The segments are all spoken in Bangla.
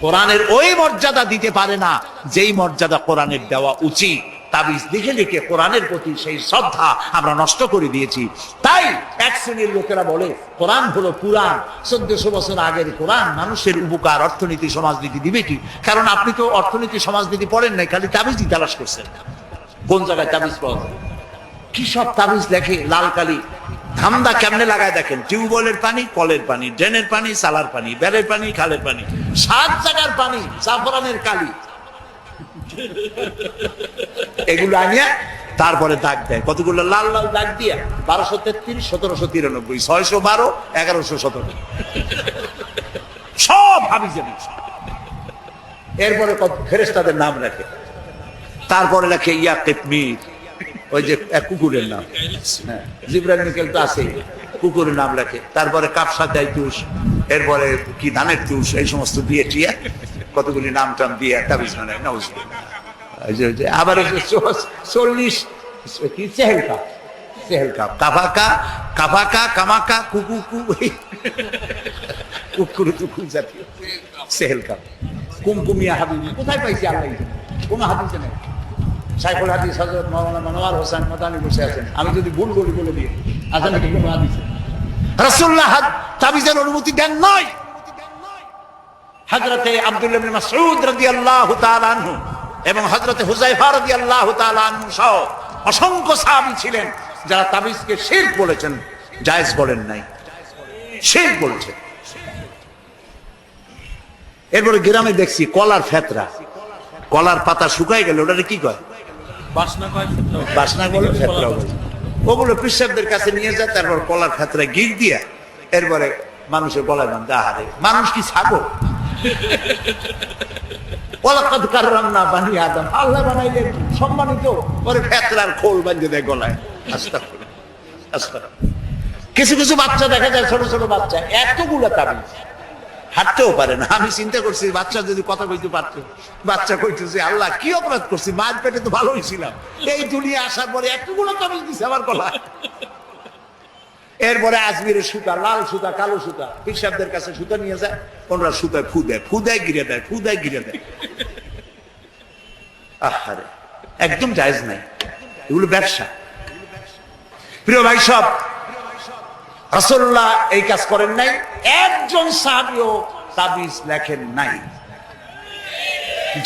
কোরআনের ওই মর্যাদা দিতে পারে না যেই মর্যাদা কোরআনের দেওয়া উচিত। তাবিজ লিখে লিখে কোরআনের প্রতি সেই শ্রদ্ধা আমরা নষ্ট করে দিয়েছি। তাই এক শ্রেণীর লোকেরা বলে কোরআন হলো পুরাণ, 1400 বছর আগের কোরআন মানুষের উপকার, অর্থনীতি, সমাজনীতি দিবে কি? কারণ আপনি তো অর্থনীতি, সমাজনীতি পড়েন নাই, খালি তাবিজই তালাশ করছেন। কোন জায়গায় তাবিজ পাওয়া যায়? কি সব তাবিজ লেখে, লাল কালি। ধান্দা কেমনে লাগায় দেখেন, টিউবওয়েলের পানি, কলের পানি, ড্রেনের পানি, সালার পানি, বেড়ের পানি, খালের পানি, 7 জায়গার পানি, জাফরানের কালি, এগুলো আনিয়া তারপরে দাগ দেয়। কতগুলো লাল লাল দাগ দিয়া 1233, 1793, 612, 1117 সব হাবি যাবি। এরপরে ফেরেশতাদের নাম রাখে, তারপরে লেখে ইয়া কিতমির, ওই যে এক কুকুরের নাম, হ্যাঁ জিবরাইল মিকাইল তো আছে, কুকুরের নাম লেখে। তারপরে কাপসা দাইতুস, এরপরে কি ধানের তুষ, এই সমস্ত দিয়ে টিয়া কতগুলি নাম টাম দিয়ে তাবিজ বানায়। আবার 40 কি চেহেল কাপ, চেহেল কাপ, কাফাকা, কাফাকা, কামাকা, কুকুকু, কুকুর টুকু জাতীয় চেহেল কাপ। কুমকুমিয়া হাবিবি কোথায় পাইছি আল্লাহ? কোন হাদিসে নেই। সাইফুল হাদিস হযরত মাওলানা মনোয়ার হোসেন মাদানী বসে আছেন, আমি যদি ভুল বলি বলে দিয়ে আছেন নাকি কোন হাদিসে? রাসূলুল্লাহ তাবিজের অনুমতি দেন নাই। হযরতে আব্দুল্লাহ ইবনে মাসউদ রাদিয়াল্লাহু তাআলা আনহু এবং হযরতে হুযায়ফা রাদিয়াল্লাহু তাআলা আনহু সহ অসংখ্য সাহাবী ছিলেন যারা তাবিজকে শিরক বলেছেন, জায়েজ বলেন নাই, শিরক বলেছেন। এরপরে গ্রামে দেখছি কলার ফেতরা, কলার পাতা শুকাই গেল, ওটারে কি কয়? বাসনা কয়, বাসনা বলে, ফেতরা বলে। ওগুলো পেশাবদের কাছে নিয়ে যায়, তারপর কলার ফেতরা গিট দিয়া এরপরে মানুষের গলায় বাঁধে। আহারে, মানুষ কি ছাগল? ওয়ালাকাদ কাররামনা বানি আদম, আল্লাহ বানাইলেন সম্মানিত, ওরে ফেতরার খোল বাঁধে দেয় গলায়। আস্তাগফিরুল্লাহ, আস্তাগফিরুল্লাহ। কিছু কিছু বাচ্চা দেখা যায়, ছোট ছোট বাচ্চা, এতগুলো তাবিজ, হাঁটতেও পারে না। আমি চিন্তা করছি বাচ্চা যদি কথা কইতে পারতো, বাচ্চা কইতেছে আল্লাহ কি অপরাধ করছি, মায়ের পেটে তো ভালোই ছিলাম, এই দুনিয়া আসার পরে এতগুলো তাবিজ দিছে আমার গলায়। এরপরে আজমিরের সুতা, লাল সুতা, কালো সুতা, পিসাবদের কাছে সুতা নিয়ে যায়, ওনারা সুতায় ফু দেয়, ফু দেয় গিরে দেয়, ফু দেয় গিরে দেয়। আহারে, একদম জায়েজ নাই, এগুলো ব্যবসা। প্রিয় ভাই সব, রাসূলুল্লাহ এই কাজ করেন নাই, একজন সাহাবীও তাবিজ লেখেন নাই।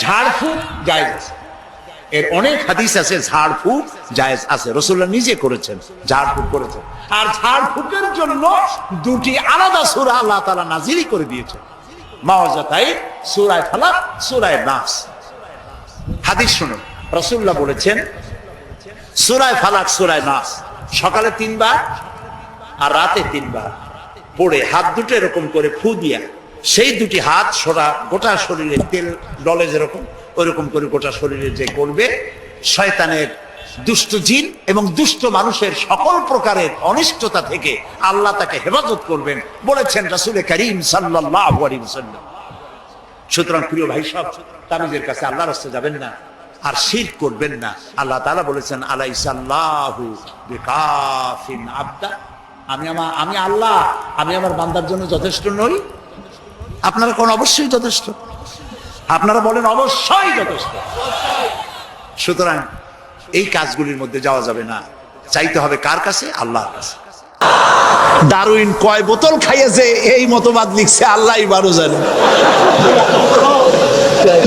ঝাড়ফুঁক জায়েজ আছে, এর অনেক হাদিস আছে, ঝাড়ফুঁক জায়েজ আছে, রাসূলুল্লাহ নিজে করেছেন, ঝাড়ফুঁক করেছেন। আর ঝাড়ফুঁকের জন্য 2টি আলাদা সূরা আল্লাহ তাআলা নাযিল করে দিয়েছেন, মাওয়াজাতাইন, সূরা ফালাক, সূরা নাস। হাদিস শুনুন, রাসূলুল্লাহ বলেছেন সূরা ফালাক, সূরা নাস সকালে 3 বার আর রাতে 3 বার পড়ে হাত দুটো এরকম করে ফু দিয়া, সেই 2টি হাত গোটা শরীরে তেল ডলে যেরকম, ওইরকম করে গোটা শরীরে যে করবে, শয়তানের, দুষ্ট জিন এবং দুষ্ট মানুষের সকল প্রকারের অনিষ্টতা থেকে আল্লাহ তাকে হেফাজত করবেন বলেছেন রাসূল করিম সাল্লাল্লাহু আলাইহি ওয়াসাল্লাম। সুতরাং প্রিয় ভাই সব, তাবিজের কাছে আল্লাহর রাস্তায় যাবেন না, আর শিরক করবেন না। আল্লাহ তাআলা বলেছেন আলাইসাল্লাহু বিকাফিন আবদা, আমি আল্লাহ, আমি আমার বান্দার জন্য যথেষ্ট নই? আপনারা কোন অবশ্যই যথেষ্ট, আপনারা বলেন অবশ্যই যথেষ্ট। সুতরাং এই কাজগুলির মধ্যে যাওয়া যাবে না, চাইতে হবে কার কাছে? আল্লাহর কাছে। ডারউইন কয় বোতল খাইয়েছে এই মতবাদ লিখছে আল্লাহই ভালো জানে,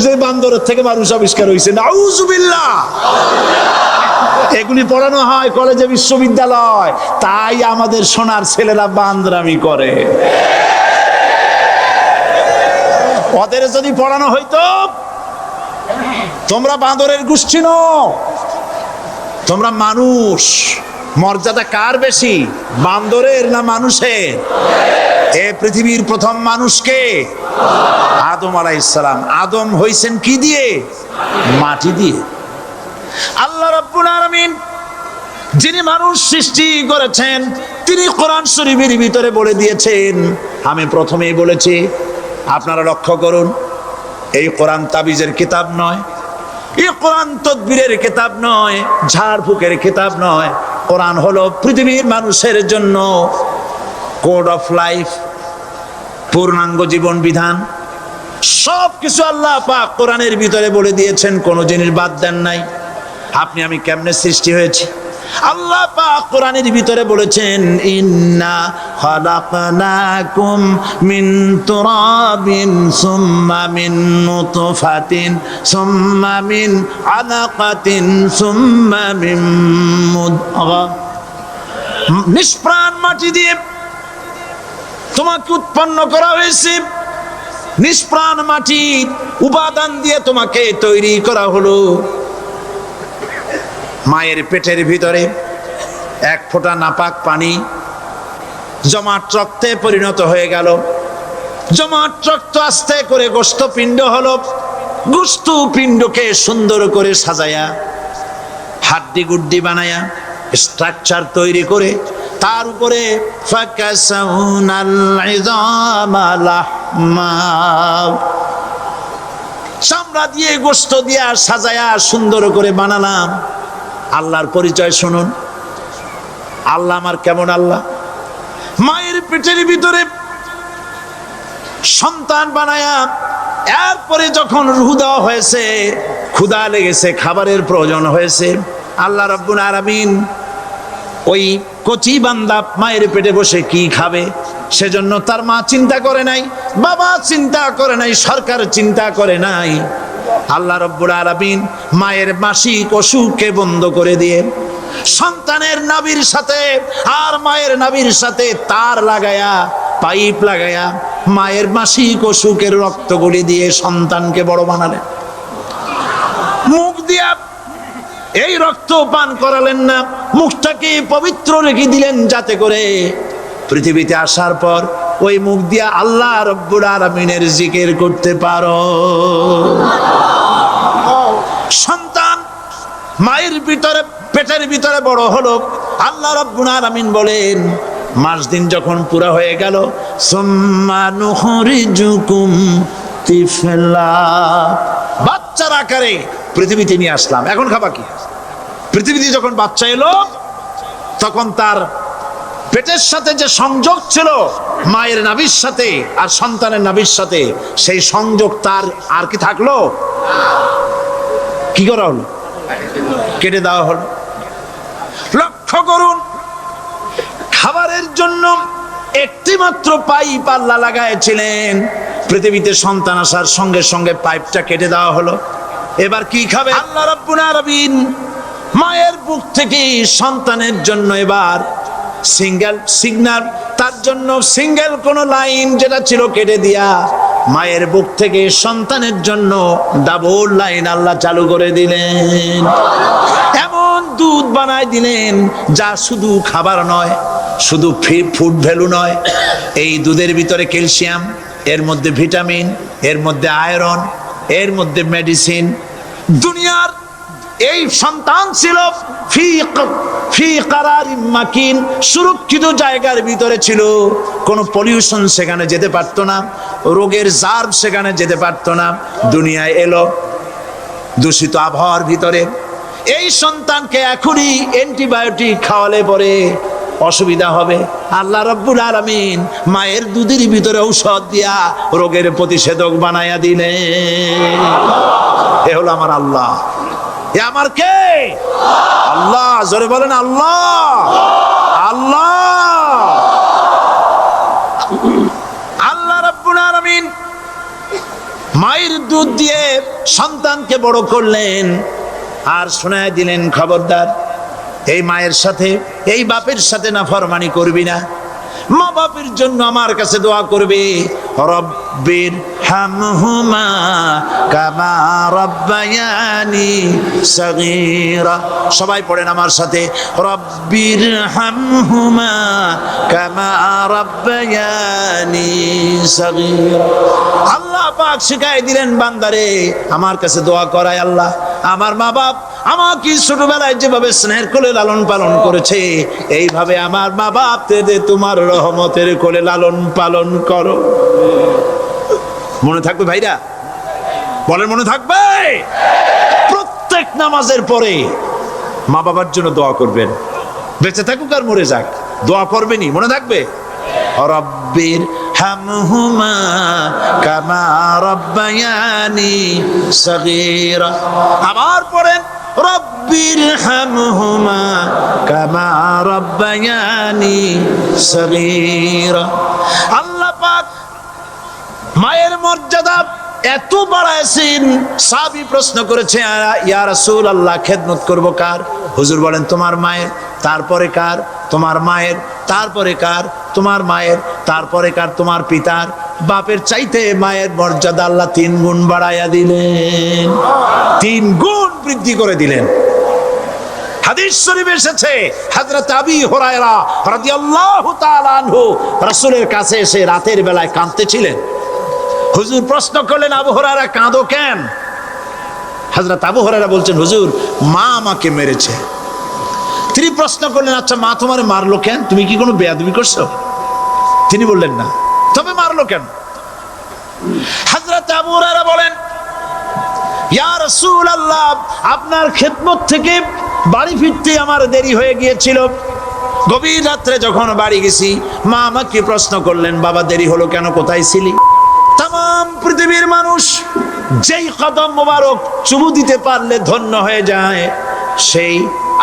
যে বান্দরের থেকে মানুষ আবিষ্কার হয়েছে। নাউজুবিল্লাহ। এগুলি পড়ানো হয় কলেজে, বিশ্ববিদ্যালয়, তাই আমাদের সোনার ছেলেরা বান্দরামি করে। ওদের যদি পড়ানো হইতো তোমরা বান্দরের গোষ্ঠী নও, তোমরা মানুষ, মর্যাদা কার বেশি, বান্দরের না মানুষের? এ পৃথিবীর প্রথম মানুষকে আদম আলাইহিস সালাম। আদম হইছেন কি দিয়ে? মাটি দিয়ে। আল্লাহ রাব্বুল আলামিন যিনি মানুষ সৃষ্টি করেছেন, তিনি কোরআন শরীফের ভিতরে বলে দিয়েছেন, আমি প্রথমেই বলেছি, আপনারা লক্ষ্য করুন, এই কোরআন তাবিজের কিতাব নয়, এই কোরআন তদবিরের কিতাব নয়, ঝাড়ফুঁকের কিতাব নয়। কোরআন হলো পৃথিবীর মানুষের জন্য কোড অফ লাইফ, পূর্ণাঙ্গ জীবন বিধান। সবকিছু আল্লাহ পাক কোরআনের ভিতরে বলে দিয়েছেন, কোন জিনিস বাদ দেন নাই। আপনি আমি কেমনে সৃষ্টি হয়েছি আল্লাহ পাক কোরআনের ভিতরে বলেছেন, ইন্না খালাকনাকুম মিন তুরাবিন সুম্মা মিন নুতফাতিন সুম্মা মিন আলাকাতিন সুম্মা মিন মুদগা। নিষ্প্রাণ মাটি দিয়ে তোমাকে উৎপন্ন করা হয়েছে, নিষ্প্রাণ মাটির উপাদান দিয়ে তোমাকে তৈরি করা হলো। মায়ের পেটের ভিতরে এক ফোঁটা নাপাক পানি জমাট রক্তে পরিণত হয়ে গেল, জমাট রক্ত আস্তে করে গোশতপিণ্ড হলো, গোশতপিণ্ডকে সুন্দর করে সাজায়া হাড্ডি গুড্ডি বানায়া স্ট্রাকচার তৈরি করে তার উপরে ফাকাসাউনাল ইযামা লাহমা, চামড়া দিয়ে গোশত দিয়ে সাজায়া সুন্দর করে বানালাম। আল্লাহর পরিচয় শুনুন, আল্লাহ আমার কেমন আল্লাহ। মায়ের পেটের ভিতরে সন্তান বানায়া এরপরে যখন রূহ দেওয়া হয়েছে, ক্ষুধা লেগেছে, খাবারের প্রয়োজন হয়েছে, আল্লাহ রাব্বুল আলামিন ওই কচি বান্দা মায়ের পেটে বসে কি খাবে সেজন্য তার মা চিন্তা করে নাই, বাবা চিন্তা করে নাই, সরকার চিন্তা করে নাই। আল্লাহ রাব্বুল আলামিন মায়ের মাসিক অসুখকে বন্ধ করে দিয়ে সন্তানের নাভির সাথে আর মায়ের নাভির সাথে তার লাগায়া, পাইপ লাগায়া মায়ের মাসিক অসুখের রক্তগুলি দিয়ে সন্তানকে বড় বানালেন। মুখ দিয়া এই রক্ত পান করালেন না, মুখটাকে পবিত্র রেখে দিলেন যাতে করে পৃথিবীতে আসার পর ওই মুখ দিয়া আল্লাহ রাব্বুল আলামিনের জিকির করতে পারো। সন্তান মায়ের ভিতরে পেটের ভিতরে বড় হলো, আল্লাহ রাব্বুল আলামিন বলেন মাস দিন যখন পুরা হয়ে গেল, সুম্মা নুখরিজুকুম তিফলা, বাচ্চার আকারে পৃথিবীতে নিয়ে আসলাম। এখন খাবা কি? পৃথিবীতে যখন বাচ্চা এলো তখন তার পেটের সাথে যে সংযোগ ছিল মায়ের নাভির সাথে আর সন্তানের নাভির সাথে, সেই সংযোগ তার আর কি থাকলো? কি করা হলো? কেটে দেওয়া হলো। লক্ষ্য করুন, খাবারের জন্য একটি মাত্র পাইপ আল্লাহ লাগাইছিলেন, পৃথিবীতে সন্তান আসার সঙ্গে সঙ্গে পাইপটা কেটে দেওয়া হলো। এবার কি খাবে? আল্লাহ রাব্বুল আলামিন মায়ের বুক থেকে সন্তানের জন্য এবার সিঙ্গেল সিগন্যাল, তার জন্য সিঙ্গেল কোন লাইন যেটা ছিল কেটে দিয়া মায়ের বুক থেকে সন্তানের জন্য ডাবল লাইন আল্লাহ চালু করে দিলেন। এমন দুধ বানায় দিলেন যা শুধু খাবার নয়, শুধু ফুড ভ্যালু নয়, এই দুধের ভিতরে ক্যালসিয়াম, এর মধ্যে ভিটামিন, এর মধ্যে আয়রন, এর মধ্যে মেডিসিন। দুনিয়ার এই সন্তান ছিল ফি কারারিম মাকিন, সুরক্ষিত জায়গার ভিতরে ছিল, কোনো পলিউশন সেখানে যেতে পারতো না, রোগের জার্ম সেখানে যেতে পারতো না। দুনিয়ায় এলো দূষিত আবহাওয়ার ভিতরে, এই সন্তানকে এখনই অ্যান্টিবায়োটিক খাওয়ালে পরে অসুবিধা হবে। আল্লাহ রাব্বুল আলামিন মায়ের দুধের ভিতরে ঔষধ দিয়া রোগের প্রতিষেধক বানায়া দিলেন। এ হলো আমার আল্লাহ। এ আমার কে? আল্লাহ। জোরে বলেন আল্লাহ। আল্লাহ আল্লাহ রাব্বুল আলামিন মায়ের দুধ দিয়ে সন্তানকে বড় করলেন আর শোনায় দিলেন, খবরদার এই মায়ের সাথে, এই বাপের সাথে নাফরমানি করবি না। মা বাপের জন্য আমার কাছে দোয়া করবে, রব্বির হামহুমা কামা রব্বায়ানি সগীরা। সবাই পড়েন আমার সাথে, রব্বির হামহুমা কামা রব্বায়ানি সগীরা। আল্লাহ পাক শিখাই দিলেন বান্দারে আমার কাছে দোয়া করায়, আল্লাহ আমার মা বাপ আমাকে ছোটবেলায় যেভাবে স্নেহের কোলে লালন পালন করেছে, এইভাবে আমার মা বাপ তোমার রহমতের কোলে লালন পালন করো। মনে থাকবে ভাইরা? বলেন মনে থাকবে? প্রত্যেক নামাজের পরে মা বাবার জন্য দোয়া করবেন, বেঁচে থাকুক আর মরে যাক, দোয়া করবেনই। মনে থাকবে? রব্বির হামহুমা কামা রব্বায়ানি সগীরা। আবার পড়েন রব্বির হামহুমা কামা রব্বায়ানি সগীরা। আল্লাহ পাক মায়ের মর্যাদা এত বাড়াইছেন, সাহাবী প্রশ্ন করেছে ইয়া রাসূলুল্লাহ খেদমত করব কার? হুজুর বলেন তোমার মায়ের, তারপরে কার? তোমার মায়ের, তারপরে কার? তোমার মায়ের, তারপরে কার? তোমার পিতার। বাপের চাইতে মায়ের মর্যাদা আল্লাহ 3 গুণ বাড়াইয়া দিলেন, 3 গুণ বৃদ্ধি করে দিলেন। হাদিস শরীফে এসেছে হযরত আবী হুরায়রা রাদিয়াল্লাহু তাআলা আনহু রাসূলের কাছে এসে রাতের বেলায় কাঁদতেছিলেন। হুজুর প্রশ্ন করলেন আবু হুরায়রা কাঁদো কেন? হযরত আবু হুরায়রা বলছেন হুজুর মা আমাকে মেরেছে। তিনি প্রশ্ন করলেন আচ্ছা মা তোমারে মারলো কেন? তুমি কি কোনো বেয়াদবি করছো? তিনি বললেন না। তবে মারলো কেন? হযরত আবু হুরায়রা বলেন ইয়া রাসূলুল্লাহ আপনার খেদমত থেকে বাড়ি ফিরতে আমার দেরি হয়ে গিয়েছিল। গভীর রাত্রে যখন বাড়ি গেছি মা আমাকে প্রশ্ন করলেন বাবা দেরি হলো কেন, কোথায় ছিলি? তাম পৃথিবীর মানুষ যেই কদম মোবারক চুমু দিতে পারলে ধন্য হয়ে যায়, সেই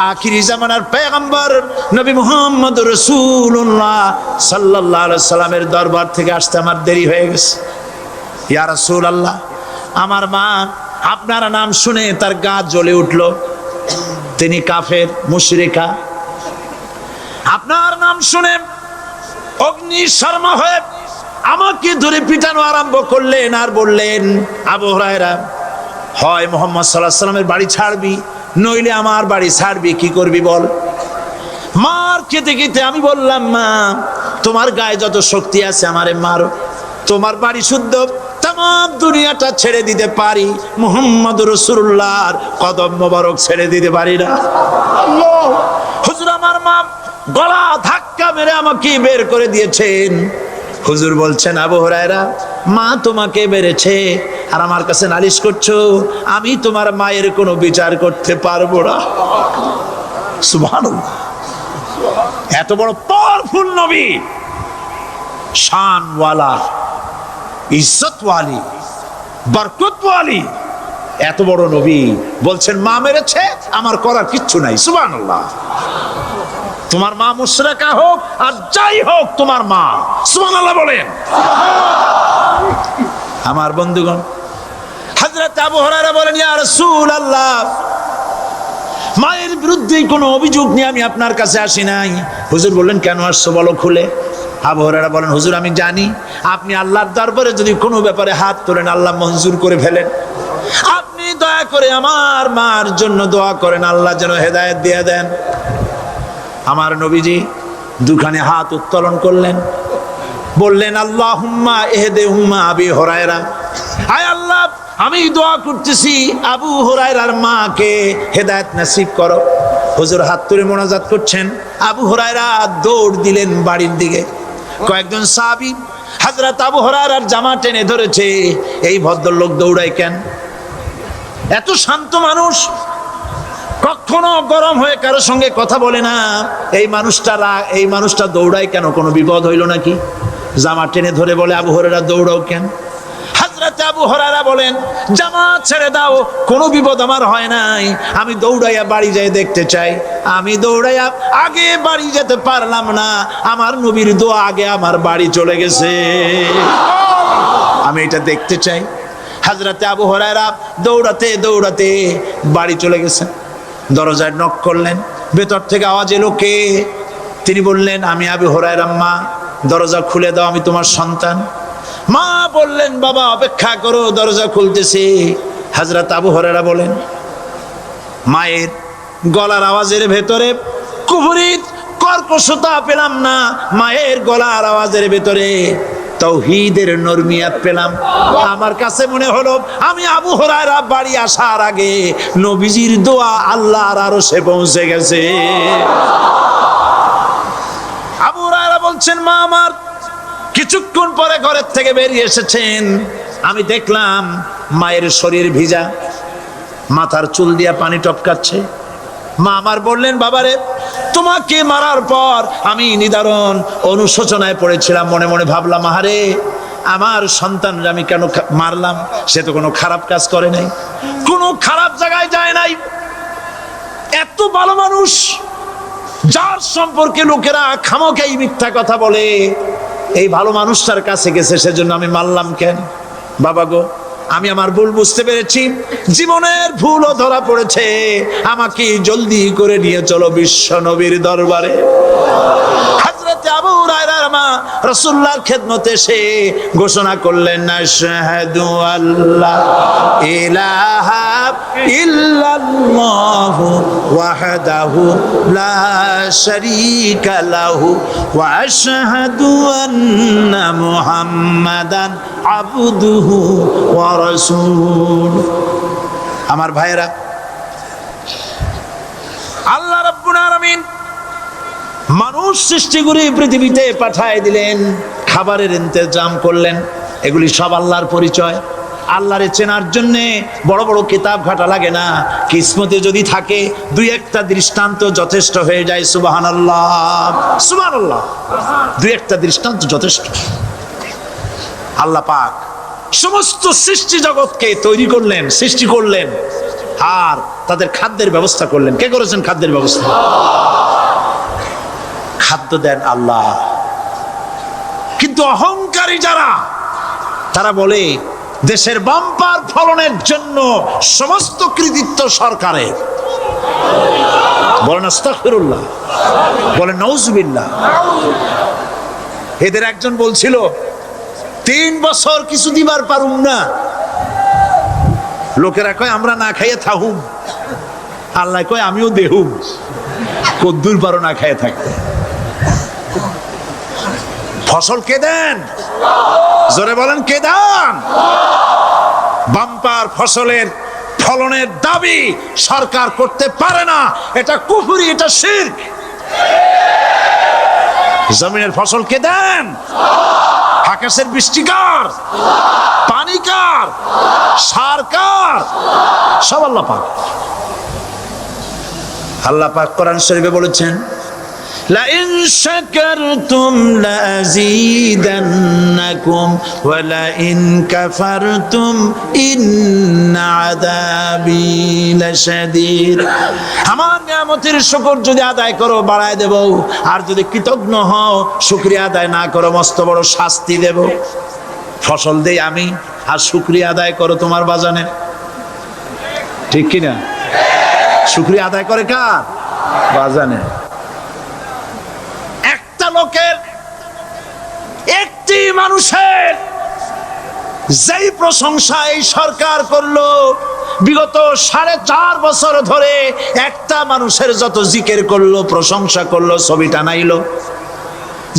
আখিরি জামানার পয়গম্বর নবী মুহাম্মদ রাসূলুল্লাহ সাল্লাল্লাহু আলাইহি সাল্লামের দরবার থেকে আসতে আমার দেরি হয়ে গেছে। ইয়া রাসূলুল্লাহ আমার মা আপনার নাম শুনে তার গা জ্বলে উঠল, তিনি কাফের মুশরিকা। আপনার নাম শুনে অগ্নি শর্মা হয়ে আমাকে ধরে পিটানো আরম্ভ করলেন আর বললেন আবু হুরায়রা হয় মুহাম্মদ সাল্লাল্লাহু আলাইহি সাল্লামের বাড়ি ছাড়বি নইলে আমার বাড়ি ছাড়বি, কি করবি বল? মার খেতে খেতে আমি বললাম মা তোমার গায়ে যত শক্তি আছে আমারে মারো, তোমার বাড়ি শুদ্ধ তাম দুনিয়াটা ছেড়ে দিতে পারি, মুহাম্মদ রাসূলুল্লাহর কদম মোবারক ছেড়ে দিতে পারি না। আল্লাহ হুজুর আমার মা গলা ধাক্কা মেরে আমাকে বের করে দিয়েছেন। হুজুর বলছেন আবু হুরায়রা মা তোমাকে মেরেছে আর আমার কাছে নালিশ করছো, আমি তোমার মায়ের কোনো বিচার করতে পারবো না। সুবহানাল্লাহ, এত বড় পাওয়ারফুল নবী, শানওয়ালা, ইজ্জতওয়ালি, বরকতওয়ালি, এত বড় নবী বলছেন মা মেরেছে আমার করার কিচ্ছু নাই। সুবহানাল্লাহ, তোমার মা মুশরিকা হোক আর যাই হোক তোমার মা। সুবহানাল্লাহ বলেন। আমার বন্ধুগণ হযরত আবু হুরায়রা বলেন ইয়া রাসূলুল্লাহ মায়ের বিরুদ্ধে কোনো অভিযোগ নিয়ে আমি আপনার কাছে আসি নাই। হুজুর বললেন কেন আসছো বলো খুলে। আবু হুরায়রা বলেন হুজুর আমি জানি আপনি আল্লাহর দরবারে যদি কোনো ব্যাপারে হাত তোলেন আল্লাহ মঞ্জুর করে ফেলেন, আপনি দয়া করে আমার মার জন্য দোয়া করেন আল্লাহ যেন হেদায়েত দিয়ে দেন। আমার নবীজি দুখানে হাত উত্তোলন করলেন, বললেন আল্লাহুম্মা ইহদি উম্মা আবি হুরায়রা, আয় আল্লাহ আমি দোয়া করতেছি আবু হুরায়রার মাকে হেদায়েত নসিব করো। হুজুর হাত তুলে মোনাজাত করছেন, আবু হুরায়রা দৌড় দিলেন বাড়ির দিকে। কয়েকজন সাহাবী হযরত আবু হুরায়রার জামা টেনে ধরেছে, এই ভদ্রলোক দৌড়ায় কেন? এত শান্ত মানুষ, কখনো গরম হয়ে কারোর সঙ্গে কথা বলে না, এই মানুষটা দৌড়ায় কেন? কোনো বিপদ হইল নাকি? জামা টেনে ধরে বলে আবু হুরায়রা দৌড়াও কেন? হযরত আবু হুরায়রা বলেন জামা ছেড়ে দাও, কোনো বিপদ আমার হয় নাই, আমি দৌড়াইয়া বাড়ি যাই দেখতে চাই। আমি দৌড়াইয়া আগে বাড়ি যেতে পারলাম না, আমার নবীর দোয়া আগে আমার বাড়ি চলে গেছে, আমি এটা দেখতে চাই। হযরত আবু হুরায়রা দৌড়াতে দৌড়াতে বাড়ি চলে গেছেন। দরজায় নক করলেন, ভেতর থেকে আওয়াজ এলো কে? তিনি বললেন আমি আবু হুরায়রা, মা দরজা খুলে দাও, আমি তোমার সন্তান। মা বললেন বাবা অপেক্ষা করো, দরজা খুলতেছি। হযরত আবু হুরায়রা বলেন মায়ের গলার আওয়াজের ভেতরে কুফরিত কর্কশতা পেলাম না, মায়ের গলার আওয়াজের ভেতরে তাওহীদের নরমিয়াত পেলাম। আমার কাছে মনে হলো আমি আবু হুরায়রা বাড়ি আসার আগে নবীজির দোয়া আল্লাহর আরশে পৌঁছে গেছে। আবু হুরায়রা বলছেন মা আমার কিছুক্ষণ পরে ঘরের থেকে বেরিয়ে এসেছেন, আমি দেখলাম মায়ের শরীর ভিজা, মাথার চুল দিয়া পানি টপকাচ্ছে। মা আমার বললেন বাবারে তোমাকে মারার পর আমি নিদারুণ অনুশোচনায় পড়েছিলাম, মনে মনে ভাবলাম, আহারে আমার সন্তানরা আমি কেন মারলাম? সে তো কোনো খারাপ কাজ করে নাই, কোনো খারাপ জায়গায় যায় নাই, এত ভালো মানুষ যার সম্পর্কে লোকেরা খামোখাই মিথ্যা কথা বলে, এই ভালো মানুষটার কাছে গেছে, সেজন্য আমি মারলাম কেন? বাবা গো, আমি আমার ভুল বুঝতে পেরেছি, জীবনের ভুলও ধরা পড়েছে, আমাকে জলদি করে নিয়ে চলো বিশ্ব নবীর দরবারে। হযরত আবু হুরায়রার মা রাসূলুল্লাহর খেদমতে এসে ঘোষণা করলেন, আশহাদু আল্লা ইলাহা ইল্লাল্লাহু ওয়াহদাহু লা শারীকা লাহু ওয়া আশহাদু আন্না মুহাম্মাদান আবদুহু ওয়া রাসূলুহু। আমার ভাইয়েরা, আল্লাহ রাব্বুল আলামিন মানুষ সৃষ্টি করে পৃথিবীতে পাঠায় দিলেন, খাবারের ইন্তজাম করলেন, এগুলি সব আল্লাহর পরিচয়। আল্লাহরে চেনার জন্য বড় বড় কিতাব ঘাটা লাগে না, কিসমতে যদি থাকে দুই একটা দৃষ্টান্ত যথেষ্ট হয়ে যায়। সুবহানাল্লাহ, সুবহানাল্লাহ, দুই একটা দৃষ্টান্ত যথেষ্ট। আল্লাহ পাক সমস্ত সৃষ্টি জগৎকে তৈরি করলেন, সৃষ্টি করলেন, আর তাদের খাদ্যের ব্যবস্থা করলেন। কে করেছেন খাদ্যের ব্যবস্থা? খাদ্য দেন আল্লাহ। কিন্তু অহংকারী যারা, তারা বলে দেশের বাম্পার ফলনের জন্য সমস্ত কৃতিত্ব সরকারের। বলেন আস্তাগফিরুল্লাহ, বলেন নাউজুবিল্লাহ। এদের একজন বলছিল, 3 বছর কিছু দিবার পারুম না। লোকেরা কয় আমরা না খাইয়ে থাকুম, আল্লাহ কয় আমিও দেহুম। কদ্দুর পারো না খাইয়ে থাকতে? ফসল কে দেন? জোরে বলেন, কে দেন? বাম্পার ফসলের ফলনের দাবি সরকার করতে পারে না, এটা কুফরি, এটা শিরক। জমিনের ফসল কে দেন? আকাশের বৃষ্টি কার? পানি কার? সার কার? সব আল্লাহ পাক। আল্লাহ পাক কোরআন শরীফে বলেছেন, لئن شكرتم لأزيدنكم ولئن كفرتم إن عذابي لشديد। আমার নিয়ামতের শুকর যদি আদায় করো বাড়ায় দেব, আর যদি কৃতজ্ঞ হও, শুকরিয়া আদায় না করো, মস্ত বড় শাস্তি দেব। ফসল দেই আমি, আর শুকরিয়া আদায় করো তোমার বাজানে। ঠিক কিনা? শুকরিয়া আদায় করে কার? বাজানে। লোকের, একটি মানুষের যেই প্রশংসা এই সরকার করলো, বিগত 4.5 বছর ধরে একটা মানুষের যত জিকির করলো, প্রশংসা করলো, ছবি টানাইলো,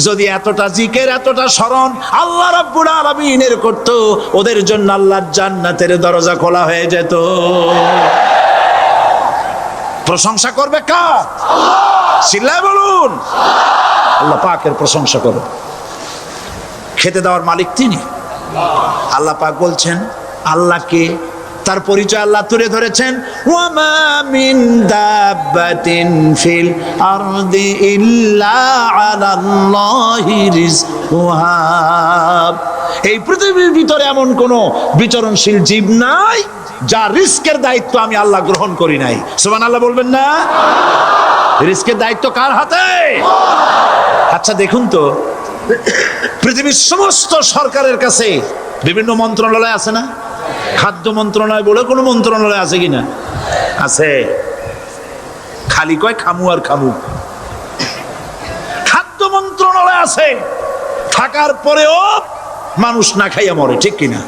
যদি এতটা জিকির, এতটা স্মরণ আল্লাহ রাব্বুল আলামিনের করতো, ওদের জন্য আল্লাহর জান্নাতের দরজা খোলা হয়ে যেত। প্রশংসা করবে কার? চিল্লায় বলুন, আল্লাহ পাকের প্রশংসা করো। খেতে দেওয়ার মালিক তিনি। আল্লাহ পাক বলছেন, আল্লাহকে, তার পরিচয় আল্লাহ তুলে ধরেছেন, ওয়ামা মিন দাব্বাতিন ফিল আরদি ইল্লা আলাল্লাহি রিজকুহা। এই পৃথিবীর ভিতরে এমন কোন বিচরণশীল জীব নাই যার রিস্কের দায়িত্ব আমি আল্লাহ গ্রহণ করি নাই। সুবহানাল্লাহ বলবেন না? রিস্কের দায়িত্ব কার হাতে? আচ্ছা দেখুন তো, পৃথিবীর সমস্ত সরকারের কাছে বিভিন্ন মন্ত্রণালয় আছে না? খাদ্য মন্ত্রণালয় বলে কোনো মন্ত্রণালয় আছে কিনা? আছে। খালি কয় খামু আর খামু। খাদ্য মন্ত্রণালয় আছে, থাকার পরেও মানুষ না খাইয়া মরে। ঠিক কিনা?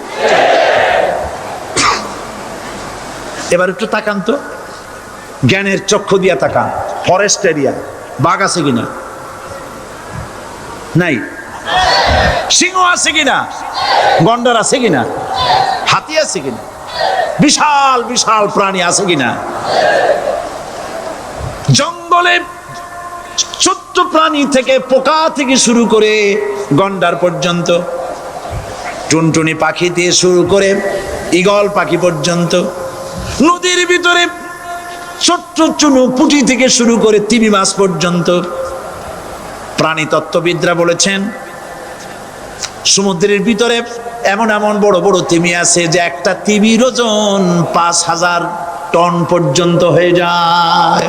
এবার একটু তাকান তো, জ্ঞানের চক্ষু দিয়া তাকান। ফরেস্ট এরিয়া, বাঘ আছে কিনা? নাই। সিংহ আছে কিনা? গন্ডার আছে কিনা? হাতি আছে কিনা? বিশাল বিশাল প্রাণী আছে কিনা? জঙ্গলে ছোট্ট প্রাণী থেকে, পোকা থেকে শুরু করে গন্ডার পর্যন্ত, টুনটুনি পাখি দিয়ে শুরু করে ঈগল পাখি পর্যন্ত, নদীর ভিতরে ছোট্ট চুনো পুঁটি থেকে শুরু করে তিমি মাছ পর্যন্ত। প্রাণী তত্ত্ববিদরা বলেছেন সমুদ্রের ভিতরে এমন এমন বড় বড় তিমি আছে যে একটা তিমির ওজন 5000 টন পর্যন্ত হয়ে যায়।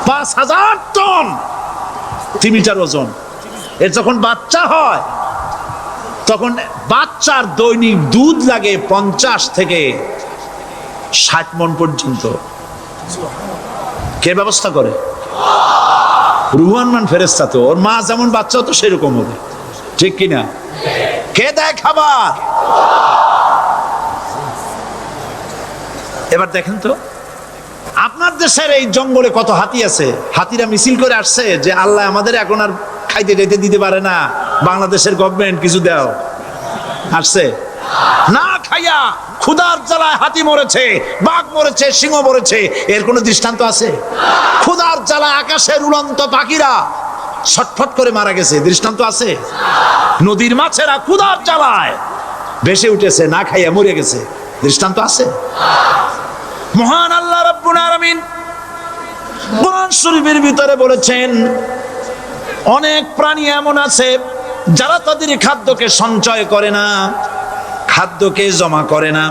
5000 টন তিমিটার ওজন। এর যখন বাচ্চা হয় তখন বাচ্চার দৈনিক দুধ লাগে 50 থেকে 60 মণ পর্যন্ত। কে ব্যবস্থা করে? রুহান মান ফেরেশতা। তো ওর মা যেমন বাচ্চা তো সেরকম হবে, ঠিক কিনা? কে দেয় খাবার? এবার দেখেন তো আপনার দেশের এই জঙ্গলে কত হাতি আছে। হাতিরা মিছিল করে আসছে যে আল্লাহ আমাদের এখন আর খাইতে টাইতে দিতে পারে না, বাংলাদেশের গভর্নমেন্ট কিছু দাও। আসছে না, খাইয়া ক্ষুধার জ্বালায় হাতি মরেছে, বাঘ মরেছে, সিংহ মরেছে। এর কোনো দৃষ্টান্ত আছে? ক্ষুধার জ্বালায় আকাশের উড়ন্ত পাখিরা ছটফট করে মারা গেছে, দৃষ্টান্ত আছে? নদীর মাছেরা ক্ষুধার জ্বালায় ভেসে উঠেছে, না খাইয়া মরে গেছে, দৃষ্টান্ত আছে? মহান আল্লাহ রাব্বুল আলামিন কোরআন শরীফের ভিতরে বলেছেন অনেক প্রাণী এমন আছে যারা তাদের খাদ্যকে সঞ্চয় করে না, খাদ্যকে জমা করে না,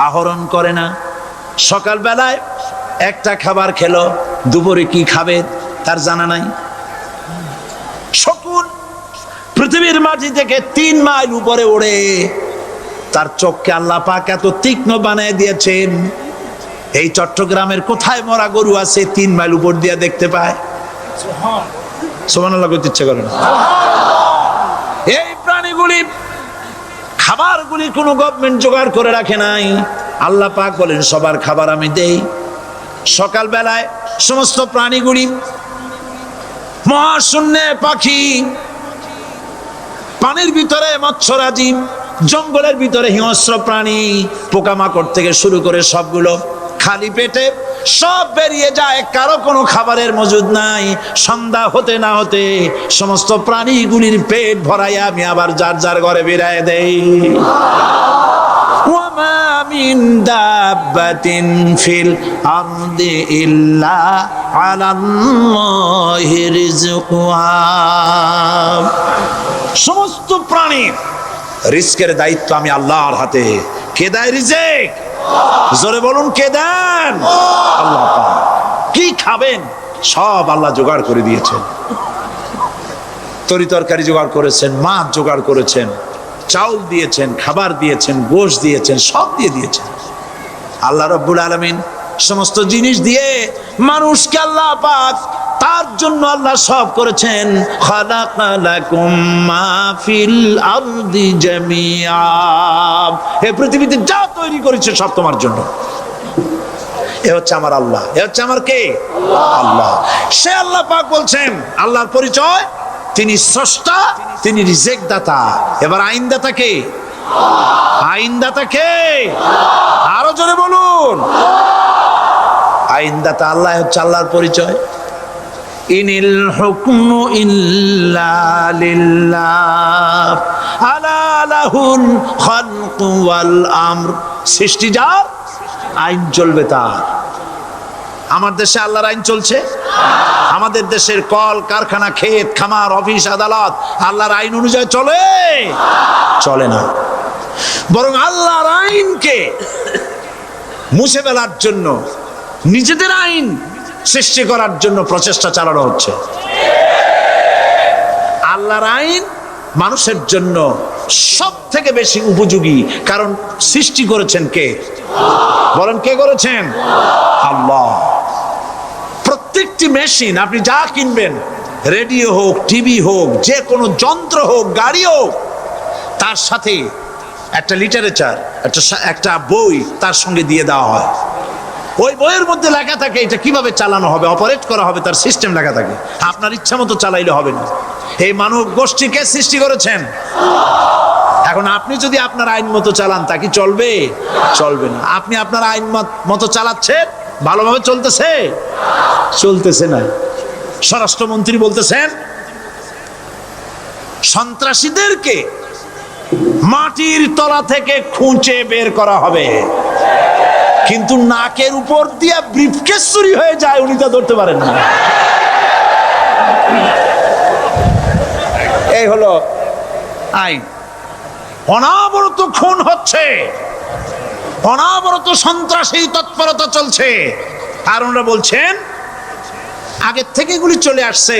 আহরণ করে না। সকাল বেলায় একটা খাবার খেলো, দুপুরে কি খাবে তার জানা নাই। শকুন পৃথিবীর মাটি থেকে 3 মাইল উপরে ওড়ে, তার চোখকে আল্লাহ পাক এত তীক্ষ্ণ বানিয়ে দিয়েছেন। এই চট্টগ্রামের কোথায় মরা গরু আছে 3 মাইল উপর দিয়ে দেখতে পায়? সুবহানাল্লাহ করতে ইচ্ছে করে না। এই প্রাণীগুলি খাবারগুলি কোনো গভর্নমেন্ট জোগাড় করে রাখে নাই। আল্লাহ পাক বলেন সবার খাবার আমি দেই। সকাল বেলায় সমস্ত প্রাণীগুলি, মহাশূন্যে পাখি, পানির ভিতরে মৎস্যরাজি, জঙ্গলের ভিতরে হিংস্র প্রাণী, পোকামাকড় থেকে শুরু করে সবগুলো খালি পেটে সব বেরিয়ে যায়, কারো কোনো খাবারের মজুদ নাই। সন্ধ্যা হতে না হতে সমস্ত প্রাণীগুলির পেট ভরাইয়া আমি আবার যার যার ঘরে বেরায় দেই। ওয়ামা মিন দাব্বাতিন ফিল আরদি ইল্লা আলাল্লাহি রিজকুহা। সমস্ত প্রাণীর রিজকের দায়িত্ব আমি আল্লাহর হাতে। কে দেয় রিজেক? জোরে বলুন, কে দেন? আল্লাহ পাক। কি খাবেন সব আল্লাহ জোগাড় করে দিয়েছেন। তরি তরকারি জোগাড় করেছেন, মাছ জোগাড় করেছেন, চাউল দিয়েছেন, খাবার দিয়েছেন, গোশত দিয়েছেন, সব দিয়ে দিয়েছেন। আল্লাহ রাব্বুল আলামিন সমস্ত জিনিস দিয়ে মানুষকে আল্লাহ পাক তার জন্য আল্লাহ সব করেছেন। খালাকালাকুম মা ফিল আরদি জামিআ। এই পৃথিবীতে যা তৈরি করেছে সব তোমার জন্য। এ হচ্ছে আমার আল্লাহ। এ হচ্ছে আমার কে? আল্লাহ। সে আল্লাহ পাক বলছেন, আল্লাহর পরিচয় তিনি স্রষ্টা, তিনি রিজেক দাতা। এবার আইনদাতা কে? আইনদাতা কে? আরো জোরে বলুন। আইনদাতা আল্লাহ হচ্ছে আল্লাহর পরিচয়। ইনিল হুকমু ইল্লা লিল্লাহ আলা লাহুল খালকু ওয়াল আমর। সৃষ্টি যার, আইন চলবে তার। আমার দেশে আল্লাহর আইন চলছে? আমাদের দেশের কল কারখানা, ক্ষেত খামার, অফিস আদালত আল্লাহর আইন অনুযায়ী চলে? চলে না। বরং আল্লাহর আইনকে মুছে ফেলার জন্য নিজেদের আইন সৃষ্টি করার জন্য প্রচেষ্টা চালানো হচ্ছে। আল্লাহর আইন মানুষের জন্য সব থেকে বেশি উপযোগী, কারণ সৃষ্টি করেছেন কে? বলেন, কে করেছেন? আল্লাহ। প্রত্যেকটি মেশিন আপনি যা কিনবেন, রেডিও হোক, টিভি হোক, যে কোনো যন্ত্র হোক, গাড়ি হোক, তার সাথে একটা লিটারেচার, একটা বই তার সঙ্গে দিয়ে দেওয়া হয়। ওই বইয়ের মধ্যে লেখা থাকে এটা কিভাবে চালানো হবে, অপারেট করা হবে, তার সিস্টেম লেখা থাকে। আপনার ইচ্ছা মতো চালাইলে হবে না। এই মানব গোষ্ঠীকে সৃষ্টি করেছেন। এখন আপনি যদি আপনার আইন মতো চালান, তা কি চলবে? চলবে না। আপনি আপনার আইন মতো চালাচ্ছেন, ভালোভাবে চলতেছে? চলতেছে না। স্বরাষ্ট্রমন্ত্রী বলতেছেন সন্ত্রাসীদেরকে মাটির তলা থেকে খুঁজে বের করা হবে। কিন্তু নাকের উপর দিয়ে ব্রিফকেস চুরি হয়ে যায়, উনি তা ধরতে পারেন না। এই হলো আইন। অনাবরত খুন হচ্ছে, অনাবরত সন্ত্রাসী তৎপরতা চলছে, আর ওনারা বলছেন আগের থেকে এগুলি চলে আসছে,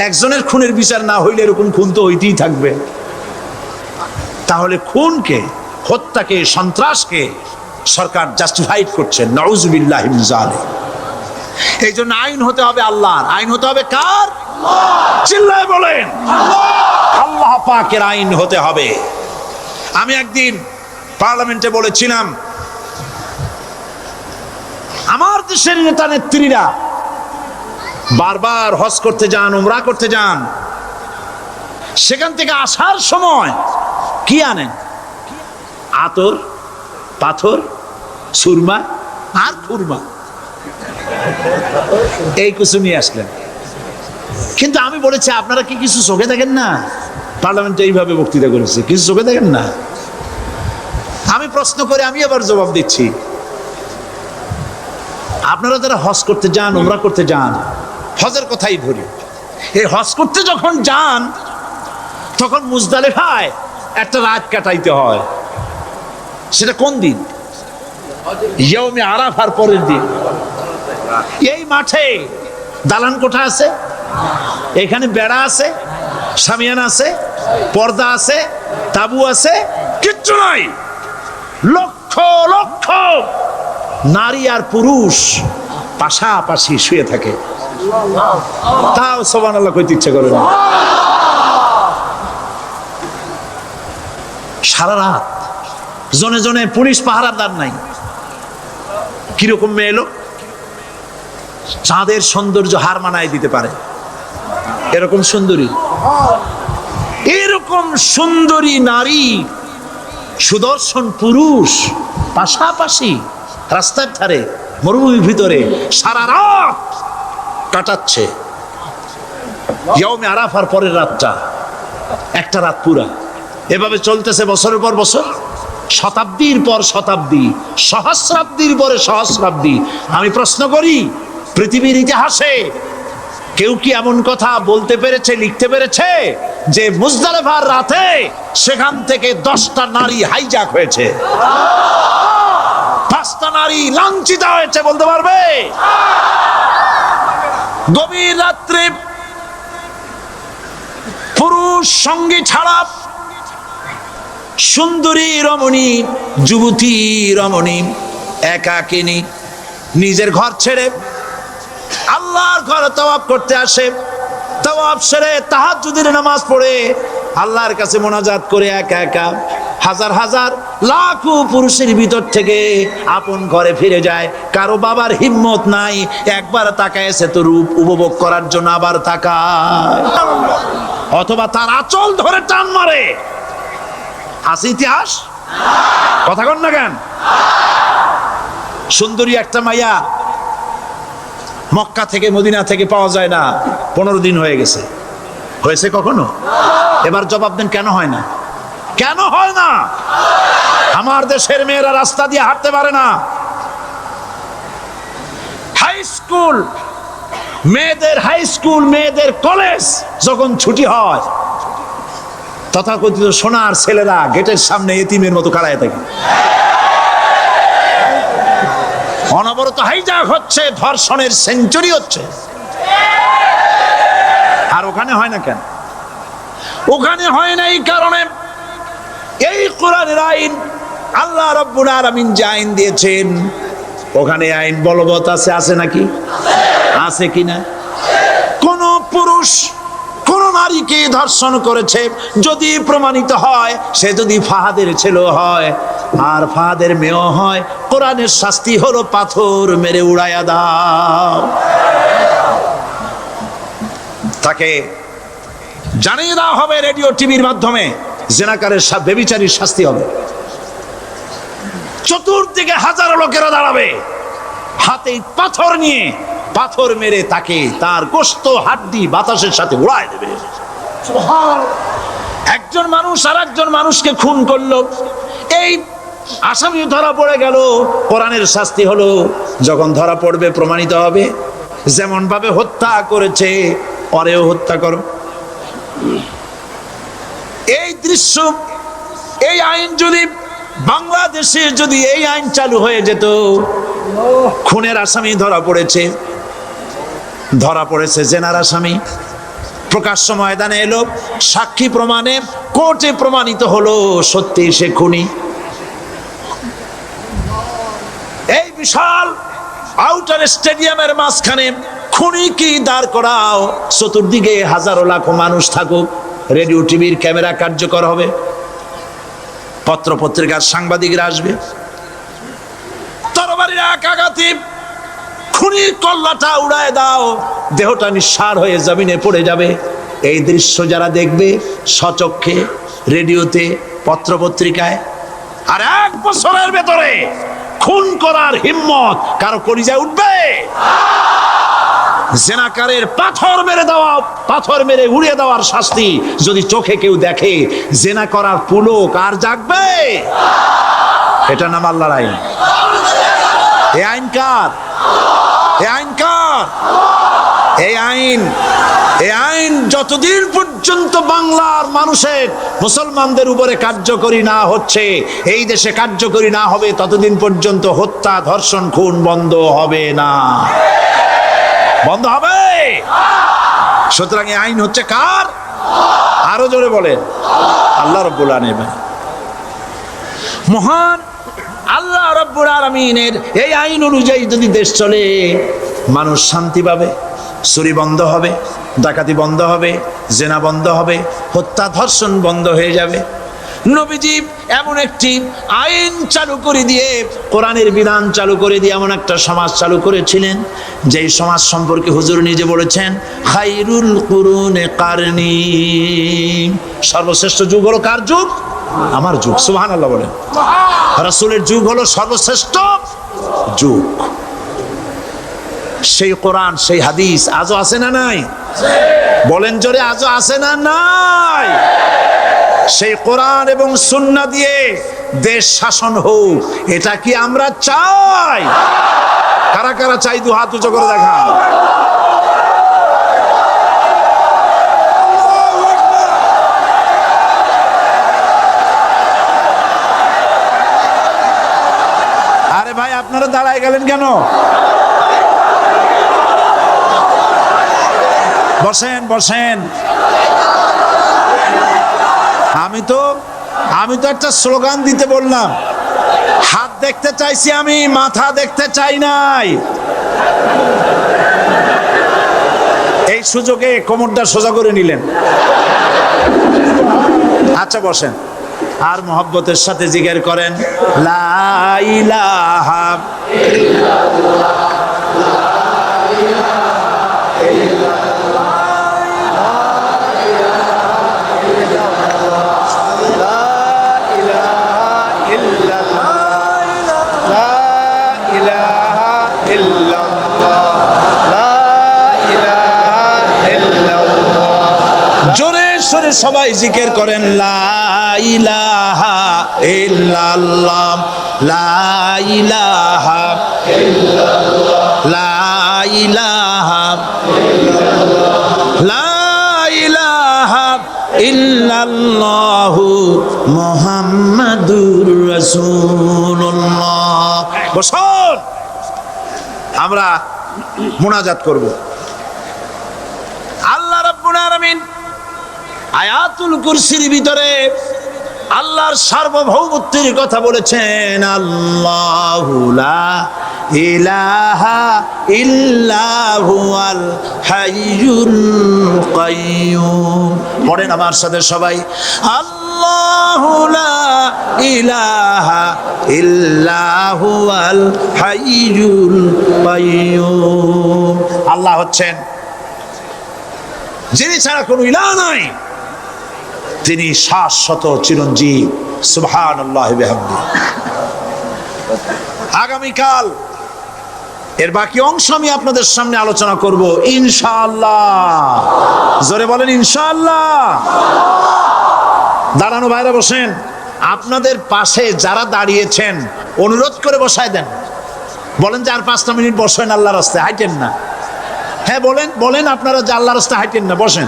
একজনের খুনের বিচার না হইলে এরকম খুন তো হইতেই থাকবে। তাহলে খুনকে, হত্যাকে, সন্ত্রাসকে সরকার জাস্টিফাইড করছেন। নাউজুবিল্লাহি মিন যালিক। এই জন্য আইন হতে হবে আল্লাহর। আইন হতে হবে কার? চিল্লায় বলেন আল্লাহ পাকের আইন হতে হবে। আমি একদিন পার্লামেন্টে বলেছিলাম, আমার দেশের নেতা নেত্রীরা বারবার হজ করতে যান, উমরা করতে যান, সেখান থেকে আসার সময় কি আনেন? আতর, পাথর, সুরমা আর খুরমা, এই কিছু নিয়ে আসলেন। কিন্তু আমি বলেছি, আপনারা কি কিছু চোখে দেখেন না? পার্লামেন্টে এইভাবে বক্তৃতা করেছে, কিছু চোখে দেখেন না? আমি প্রশ্ন করে আমি আবার জবাব দিচ্ছি, আপনারা যারা হজ করতে যান, উমরা করতে যান, হজের কথাই ধরি, এই হজ করতে যখন যান তখন মুজদালিফায় একটা রাত কাটাইতে হয়। সেটা কোন দিন? ইয়ৌমে আরাফার পরের দিন। এই মাঠে দালান কোঠা আছে, এখানে বেড়া আছে, শামিয়ানা আছে, পর্দা আছে, তাবু আছে, কিচ্ছু নাই। লক্ষ লক্ষ নারী আর পুরুষ পাশাপাশি শুয়ে থাকে, তাও সুবহানাল্লাহ কইতে ইচ্ছে করে না। সারা রাত জনে জনে পুলিশ পাহারাদার নাই। কিরকম মেয়ে এলো, চাঁদের সৌন্দর্য হার মানায় দিতে পারে এরকম সুন্দরী, এরকম সুন্দরী নারী, সুদর্শন পুরুষ পাশাপাশি রাস্তার ধারে মরুভূমির ভিতরে সারা রাত কাটাচ্ছে। ইয়ৌমে আরাফার পরের রাতটা, একটা রাত পুরা। এভাবে চলতেছে বছরের পর বছর, শতাব্দীর পর শতাব্দী, সহস্রাব্দীর পরে সহস্রাব্দী। আমি প্রশ্ন করি, পৃথিবীর ইতিহাসে কেউ কি এমন কথা বলতে পেরেছে, লিখতে পেরেছে যে মুজদালিফার রাতে সেখান থেকে 10টা নারী হাইজ্যাক হয়েছে, 5টা নারী লাঞ্ছিত হয়েছে? বলতে পারবে? গভীর রাত্রে পুরুষ সঙ্গী ছাড়া সুন্দরী রমণী, যুবতী রমণী একাকিনী নিজের ঘর ছেড়ে আল্লাহর ঘরে তাওয়াফ করতে আসে। তাওয়াফ সেরে তাহাজ্জুদের নামাজ পড়ে আল্লাহর কাছে মোনাজাত করে একা একা হাজার হাজার লাখো পুরুষের ভিতর থেকে আপন ঘরে ফিরে যায়। কারো বাবার হিম্মত নাই একবার তাকায় সে তো রূপ উপভোগ করার জন্য আবার তাকায়, অথবা তার আঁচল ধরে টান মারে। আছে ইতিহাস? কথা কন না কেন? সুন্দরী একটা মাইয়া মক্কা থেকে মদিনা থেকে পাওয়া যায় না, 15 দিন হয়ে গেছে। হয়েছে কখনো? এবার জবাব দেন, কেন হয় না? কেন হয় না? আমার দেশের মেয়েরা রাস্তা দিয়ে হাঁটতে পারে না। হাই স্কুল মেয়েদের, হাই স্কুল মেয়েদের কলেজ যখন ছুটি হয়, তথাকথিত সোনার ছেলেরা গেটের সামনে এতিমের মতো কারায় থাকে। অনবরত হাইজ্যাক হচ্ছে, ধর্ষণের সেঞ্চুরি হচ্ছে। আর ওখানে হয় না কেন? ওখানে হয় না এই কারণে, এই কোরআনের আইন আল্লাহ রাব্বুল আলামিন যে আইন দিয়েছেন, ওখানে আইন বলবৎ আছে। আছে নাকি? আছে কিনা? কোন পুরুষ কোন নারীকে ধর্ষণ করেছে যদি প্রমাণিত হয়, সে যদি ফাহাদের ছেলে হয় আর ফাহাদের মেয়েও হয়, কোরআনের শাস্তি হলো পাথর মেরে উড়াইয়া দাও। তাকে জানিয়ে দেওয়া হবে রেডিও টিভির মাধ্যমে, জেনাকারের ব্যভিচারীর শাস্তি হবে। চতুর্দিকে হাজারো লোকেরা দাঁড়াবে, হাতে পাথর নিয়ে পাথর মেরে তাকে তার গোশত হাড্ডি বাতাসের সাথে উড়ায় দেবে। একজন মানুষ আর একজন মানুষকে খুন করলো, এই আসামি ধরা পড়ে গেল, কোরআনের শাস্তি হলো যখন ধরা পড়বে প্রমাণিত হবে যেমন ভাবে হত্যা করেছে পরেও হত্যা করো। এই দৃশ্য, এই আইন যদি বাংলাদেশে যদি এই আইন চালু হয়ে যেত, খুনের আসামি ধরা পড়েছে জেনার আসামি, প্রকাশ্য ময়দানে এলো, সাক্ষী প্রমাণে কোর্টে প্রমাণিত হলো সত্যি সে খুনি। এই বিশাল আউটার স্টেডিয়ামের মাঝখানে খুনি কি দাঁড় করাও, চতুর্দিকে হাজারো লাখো মানুষ থাকুক, রেডিও টিভির ক্যামেরা কার্যকর হবে, পত্র পত্রিকার সাংবাদিকরা আসবে, তরবারির এক আঘাতে খুনির কল্লাটা উড়ায় দাও, দেহটা নিঃসার হয়ে জমিনে পড়ে যাবে। এই দৃশ্য যারা দেখবে স্বচক্ষে, রেডিওতে, পত্র পত্রিকায়, আর 1 বছরের ভেতরে খুন করার হিম্মত কারো কলিজায় উঠবে? জেনাকারের পাথর মেরে উড়িয়ে দেওয়ার শাস্তি যদি চোখে কেউ দেখে, জেনা করার পুলক আর জাগবে? এটা নাম আল্লাহর আইন। এই আইন কার? এই আইন যতদিন পর্যন্ত বাংলার মানুষের, মুসলমানদের উপরে কার্যকরী না হচ্ছে, এই দেশে কার্যকরী না হবে, ততদিন পর্যন্ত হত্যা, ধর্ষণ, খুন বন্ধ হবে না। বন্ধ হবে। সুতরাং এই আইন হচ্ছে কার? আরো জোরে বলেন, আল্লাহ রাব্বুল আলামিন। মহান আল্লাহ রাব্বুল আলামিনের এই আইন অনুযায়ী যদি দেশ চলে, মানুষ শান্তি পাবে, চুরি বন্ধ হবে, ডাকাতি বন্ধ হবে, জেনা বন্ধ হবে, হত্যা ধর্ষণ বন্ধ হয়ে যাবে। নবীজি এমন একটি আইন চালু করে দিয়ে, কোরআনের বিধান চালু করে দিয়ে এমন একটা সমাজ চালু করেছিলেন, যেই সমাজ সম্পর্কে হুজুর নিজে বলেছেন, খায়রুল কুরুনে কারনি, সর্বশ্রেষ্ঠ যুগ হলো কার যুগ? আমার যুগ। সুবহানাল্লাহ বলেন। রাসূলের যুগ হলো সর্বশ্রেষ্ঠ যুগ। সেই কোরআন, সেই হাদিস আজও আছে না নাই? বলেন জোরে, আজও আছে না নাই? সেই কোরআন এবং সুন্নাহ দিয়ে দেশ শাসন হোক, এটা কি আমরা চাই? কারা কারা চাই? দু হাত উঁচু করে দেখা। আরে ভাই, আপনারা দাঁড়ায় গেলেন কেন? বসেন বসেন। আমি তো একটা স্লোগান দিতে বললাম, হাত দেখতে চাইছি আমি, মাথা দেখতে চাই নাই। এই সুযোগে কোমরটা সোজা করে নিলেন। আচ্ছা বসেন, আর মহব্বতের সাথে জিকির করেন, লা ইলাহা ইল্লাল্লাহ, জোরে সরে সবাই জিকির করেন, লা ইলাহা ইল্লাল্লাহ, লা ইলাহা ইল্লাল্লাহ, লা ইলাহা ইল্লাল্লাহ, লা ইলাহা ইল্লাল্লাহু মুহাম্মাদুর রাসূলুল্লাহ। বসুন, আমরা মুনাজাত করব। আল্লাহ রাব্বুল আলামিন আয়াতুল কুরসির ভিতরে আল্লাহর সার্বভৌমত্বের কথা বলেছেন, আল্লাহু লা ইলাহা ইল্লা হুয়াল হাইয়ুল কাইয়্যুম। পড়েন আমার সাথে সবাই, আল্লাহু লা ইলাহা ইল্লা হুয়াল হাইয়ুল কাইয়্যুম। আল্লাহ হচ্ছেন যিনি ছাড়া কোনো ইলাহ নাই, তিনি শাশ্বত চিরঞ্জীব। সুবহানাল্লাহি বিহামদিহি। আগামীকাল এর বাকি অংশ আমি আপনাদের সামনে আলোচনা করব ইনশাআল্লাহ। জোরে বলেন ইনশাআল্লাহ। দাঁড়ানো ভাইরা বসেন, আপনাদের পাশে যারা দাঁড়িয়েছেন অনুরোধ করে বসায় দেন। বলেন যে আর 5টা মিনিট বসেন, আল্লাহর রাস্তায় হাইটেন না। হ্যাঁ বলেন, বলেন আপনারা যে আল্লাহর রাস্তায় হাইটেন না, বসেন,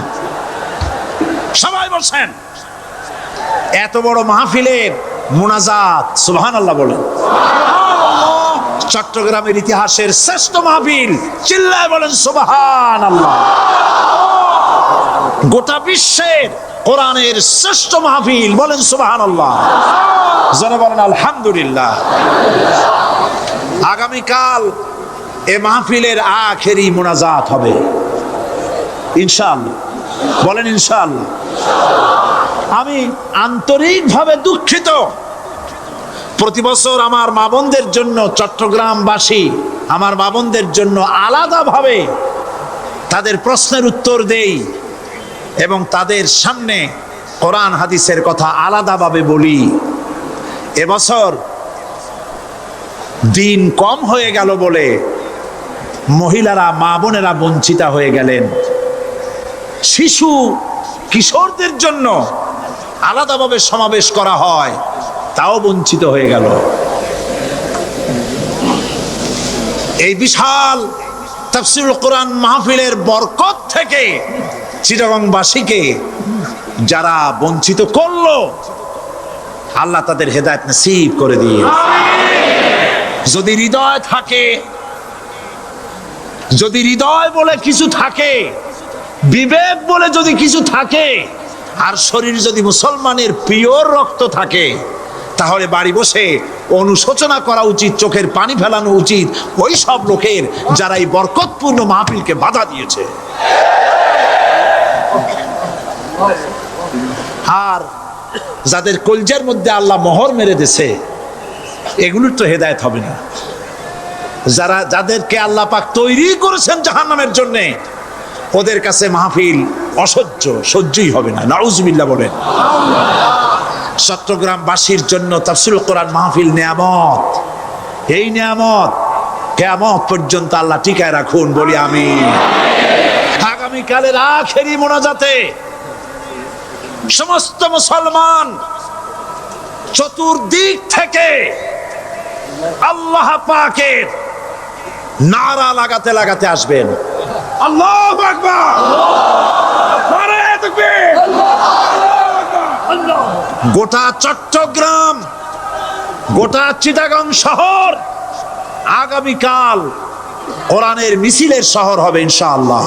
সবাই বসেন। এত বড় মাহফিলের মুনাজাত, সুবহানাল্লাহ বলেন। চট্টগ্রামের ইতিহাসের শ্রেষ্ঠ মাহফিল, চিল্লায় বলেন সুবহানাল্লাহ। গোটা বিশ্বের কোরআনের শ্রেষ্ঠ মাহফিল, বলেন সুবহানাল্লাহ। জোরে বলেন আলহামদুলিল্লাহ। আগামীকাল এ মাহফিলের আখেরি মুনাজাত হবে ইনশাআল্লাহ, বলেন ইনশাআল্লাহ। আমি আন্তরিকভাবে দুঃখিত, প্রতি বছর আমার মা বোনদের জন্য, চট্টগ্রামবাসী আমার মা বোনদের জন্য আলাদাভাবে তাদের প্রশ্নের উত্তর দেই এবং তাদের সামনে কোরআন হাদিসের কথা আলাদাভাবে বলি। এবছর দিন কম হয়ে গেল বলে মহিলারা, মা বোনেরা বঞ্চিতা হয়ে গেলেন। শিশু কিশোরদের জন্য আলাদাভাবে সমাবেশ করা হয়, তাও বঞ্চিত হয়ে গেল। এই বিশাল তাফসীরুল কোরআন মাহফিলের বরকত থেকে চিটাগংবাসীকে যারা বঞ্চিত করলো, আল্লাহ তাদের হেদায়েত নসিব করে দিয়ে। যদি হৃদয় থাকে, যদি হৃদয় বলে কিছু থাকে, বিবেক বলে যদি কিছু থাকে, আর শরীর যদি মুসলমানের পিওর রক্ত থাকে, তাহলে বাড়ি বসে অনুশোচনা করা উচিত, চোখের পানি ফেলানো উচিত ওই সব লোকের যারা এই বরকতপূর্ণ মাহফিলকে বাধা দিয়েছে। আর যাদের কলজের মধ্যে আল্লাহ মোহর মেরে দিয়েছে, এগুলোর তো হেদায়েত হবে না। যাদেরকে আল্লাহ পাক তৈরি করেছেন জাহান্নামের জন্য, ওদের কাছে মাহফিল অসহ্য, সহ্যই হবে না। নাউজুবিল্লাহ বলেন। চট্টগ্রামবাসীর জন্য তাফসীরুল কোরআন মাহফিল নিয়ামত। এই নিয়ামত কিয়ামত পর্যন্ত আল্লাহ টিকায় রাখুন, বলি আমিন। আগামীকালের আখেরি মোনাজাতে সমস্ত মুসলমান চতুর্দিক থেকে আল্লাহ পাকের নারা লাগাতে লাগাতে আসবেন। আল্লাহু আকবার, নারায়ে তাকবীর। গোটা চট্টগ্রাম, গোটা চিটাগং শহর আগামীকাল কোরআনের মিছিলের শহর হবে ইনশাআল্লাহ।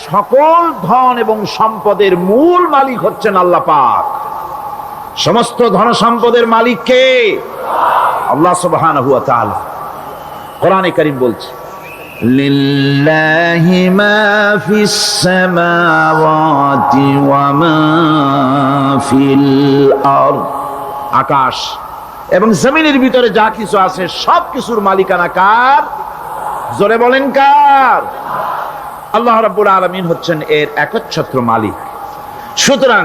সকল ধন এবং সম্পদের মূল মালিক হচ্ছেন আল্লাহ পাক। সমস্ত ধন সম্পদের মালিক কে? আল্লাহ সুবহানাহু ওয়া তাআলা। কোরআনে কারীম বলছে, লিল্লাহি মা ফিস সামাওয়াতি ওয়া মা ফিল আরদ। আকাশ এবং জমিনের ভিতরে যা কিছু আছে সব কিছুর মালিকানা কার? জোরে বলেন কার? আল্লাহ রাব্বুল আলামিন হচ্ছেন এর একচ্ছত্র মালিক। সুতরাং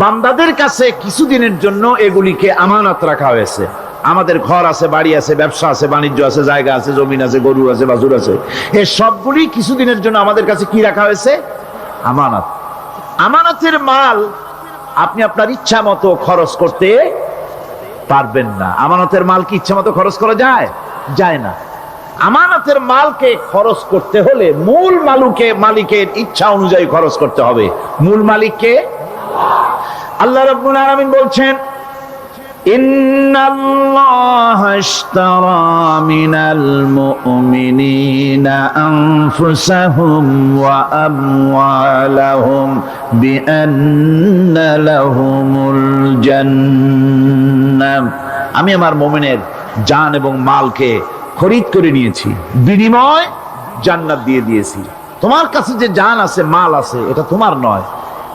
বান্দাদের কাছে কিছুদিনের জন্য এগুলিকে আমানত রাখা হয়েছে। আমাদের ঘর আছে, বাড়ি আছে, ব্যবসা আছে, বাণিজ্য আছে, জায়গা আছে, জমিন আছে, গরু আছে, বাছুর আছে, এই সবগুলি কিছুদিনের জন্য আমাদের কাছে কি রাখা হয়েছে? আমানত। আমানতের মাল আপনি আপনার ইচ্ছা মতো খরচ করতে পারবেন না। আমানতের মাল কি ইচ্ছা মতো খরচ করা যায়? যায় না। আমানতের মালকে খরচ করতে হলে মূল মালিকের ইচ্ছা অনুযায়ী খরচ করতে হবে। মূল মালিককে আল্লাহ রাব্বুল আলামিন বলছেন, ইন্নাল্লাহা আশতারা মিনাল মুমিনিনা আনফুসাহুম ওয়া আমওয়ালাহুম বিআন্না লাহুমুল জান্নাহ। আমি আমার মুমিনের জান এবং মালকে খরিদ করে নিয়েছি, বিনিময় জান্নাত দিয়ে দিয়েছি। তোমার কাছে যে জান আছে, মাল আছে, এটা তোমার নয়,